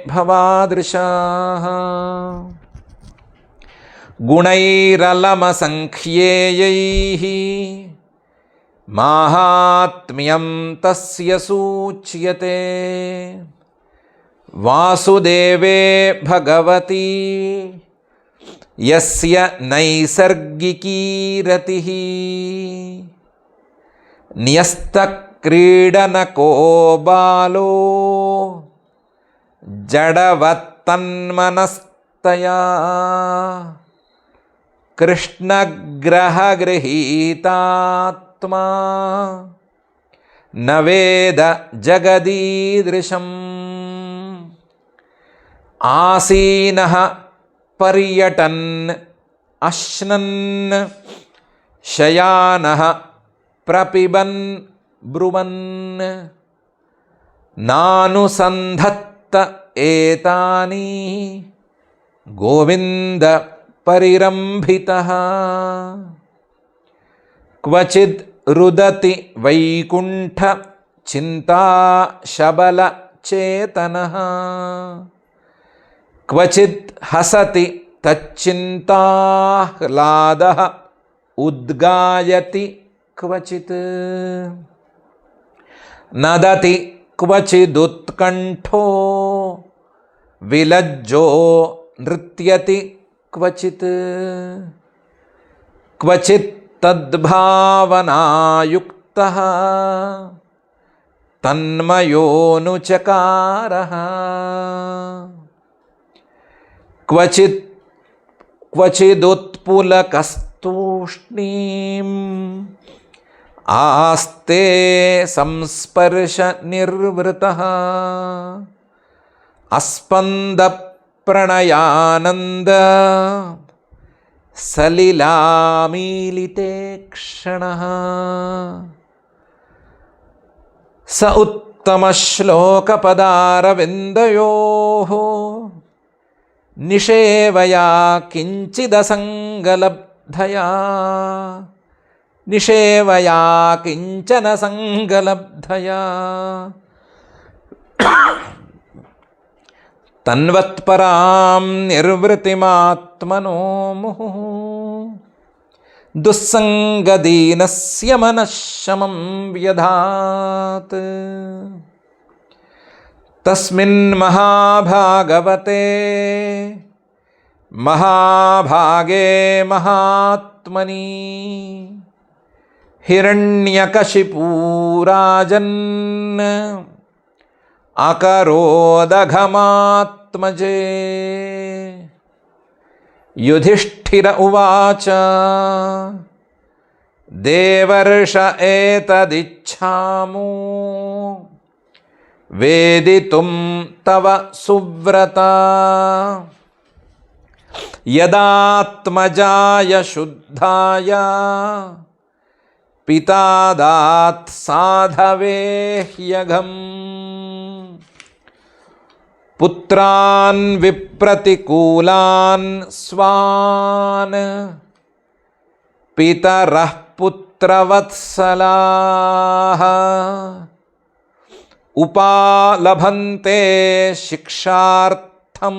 ಭವಾದೃಶಾಃ ಗುಣೈರಲಮಸಂಖ್ಯೇಯೈಃ ಮಾಹಾತ್ಮ್ಯಂ ತಸ್ಯ ಸೂಚ್ಯತೆ ವಾಸುದೇವೇ ಭಗವತಿ ಯಸ್ಯ ನೈಸರ್ಗಿಕೀ ರತಿಃ ನ್ಯಸ್ತಕ್ರೀಡನಕೋ ಬಾಲೋ ಜಡವತ್ತನ್ಮನಸ್ತಯಾ ಕೃಷ್ಣಗ್ರಹಗೃಹೀತಾತ್ಮಾ ನ ವೇದ ಜಗದೀದೃಶಂ ಆಸೀನಃ ಪರ್ಯಟನ್ ಅಶ್ನನ್ ಶಯಾನಃ ಪ್ರಪಿಬನ್ ಬ್ರುವನ್ ನಾನುಸಂಧತ್ತ ಏತಾನಿ ಗೋವಿಂದ ಪರಿರಂಭಿತಃ ಕ್ವಚಿದ್ ರುದತಿ ವೈಕುಂಠ ಚಿಂತಾ ಶಬಲ ಚೇತನಃ ಕ್ವಚಿತ್ ಹಸತಿ ತಚ್ಚಿಂತಾಹ್ಲಾದಃ ಉದ್ಗಾಯತಿ ಕ್ವಚಿತ್ ನದತಿ ಕ್ವಚಿದುತ್ಕಂಠೋ ವಿಲಜ್ಜೋ ನೃತ್ಯತಿ ಕ್ವಚಿತ್ ಕ್ವಚಿತ್ ತದ್ಭಾವನಾಯುಕ್ತಃ ತನ್ಮಯೋನುಚಕಾರಃ ಕ್ವಚಿದುತ್ಪುಲಕಸ್ತೂಷ್ಣೀಂ ಆಸ್ತೆ ಸಂಸ್ಪರ್ಶ ನಿರ್ವೃತಃ ಅಸ್ಪಂದ ಪ್ರಣಯಾನಂದ ಸಲಿಲಾಮೀಲಿತೆ ಕ್ಷಣಃ ಸ ಉತ್ತಮ ಶ್ಲೋಕಪದಾರವಿಂದಯೋಃ ನಿಷೇವಯಾ ಕಿಂಚಿದಸಂಗಲಬ್ಧಯಾ ನಿಷೇವಯಾ ಕಿಂಚನ ಸಂಗಲಬ್ಧಯಾ ತನ್ವತ್ಪರಾಂ ನಿರ್ವೃತಿಮಾತ್ಮನೋ ಮುಹುಃ ದುಸ್ಸಂಗದೀನಸ್ಯ ಮನಃಶಮಂ ವ್ಯಧಾತ್ ತಸ್ಮಿನ್ ಮಹಾಭಾಗವತೆ ಮಹಾಭಾಗೇ ಮಹಾತ್ಮನಿ ಹಿರಣ್ಯಕಶಿಪೂ ರಾಜನ್ ಅಕರೋದಘಮಾತ್ಮಜೇ ಯುಧಿಷ್ಠಿರ ಉವಾಚ ದೇವರ್ಷ ಏತದಿಚ್ಛಾಮೋ ವೇದಿತುಂ ತವ ಸುವ್ರತ ಯದಾತ್ಮಜಾಯ ಶುದ್ಧಾಯ ಪಿತಾದಾತ್ ಸಾಧವೇ ಹ್ಯಘಂ ಪುತ್ರಾನ್ ವಿಪ್ರತಿಕೂಲಾನ್ ಸ್ವಾನ್ ಪಿತರಃ ಪುತ್ರವತ್ಸಲಾಃ ಉಪಾಲಭಂತೆ ಶಿಕ್ಷಾರ್ಥಂ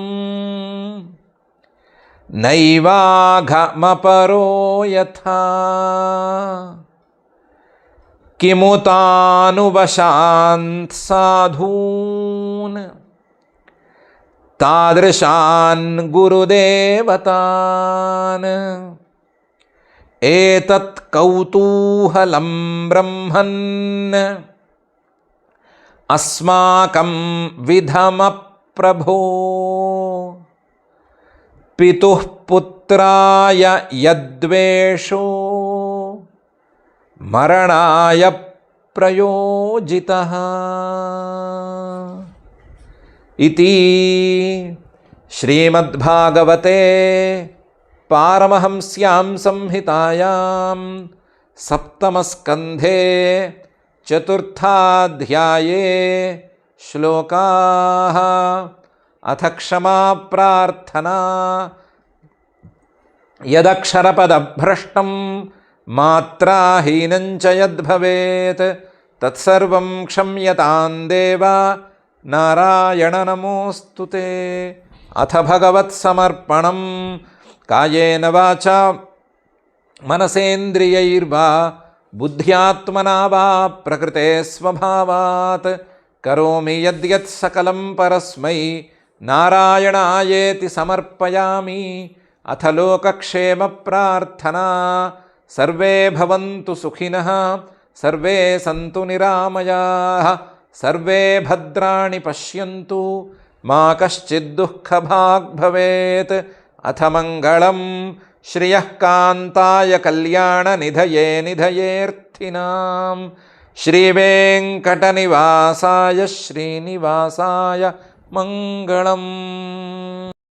ನೈವಾಘಮಪರೋ ಯಥಾ ಕಿಮುತಾನುವಶಾಂತ್ ಸಾಧೂನ್ ತಾದೃಶಾನ್ ಗುರುದೇವತಾನ್ ಏತತ್ ಕೌತೂಹಲಂ ಬ್ರಹ್ಮನ್ ಅಸ್ಮಾಕಂ ವಿಧಮ ಪ್ರಭೋ पितुः पुत्राय यद्वेषो मरणाय प्रयोजितः इति श्रीमद्भागवते पारमहंस्यां संहितायां सप्तमस्कन्धे चतुर्थाध्याये श्लोकाः अथ क्षमा प्रार्थना यदक्षरपदभ्रष्टं मात्राहीनं च यद्भवेत् तत्सर्वं क्षम्यतां देव नारायण नमोऽस्तु ते। अथ भगवत्समर्पणं कायेन वाचा मनसेन्द्रियैर्वा बुद्ध्यात्मना वा प्रकृते स्वभावात् करोमि यद्यत् सकलं परस्मै नारायणायेति समर्पयामि। अथ लोकक्षेमप्रार्थना सर्वे भवन्तु सुखिनः सर्वे सन्तु निरामयाः सर्वे भद्राणि पश्यन्तु मा कश्चिद्दुःखभाग् भवेत्। अथ मङ्गलं श्रियः कान्ताय कल्याणनिधये निधयेऽर्थिनां श्रीवेङ्कटनिवासाय श्रीनिवासाय मङ्गलम्।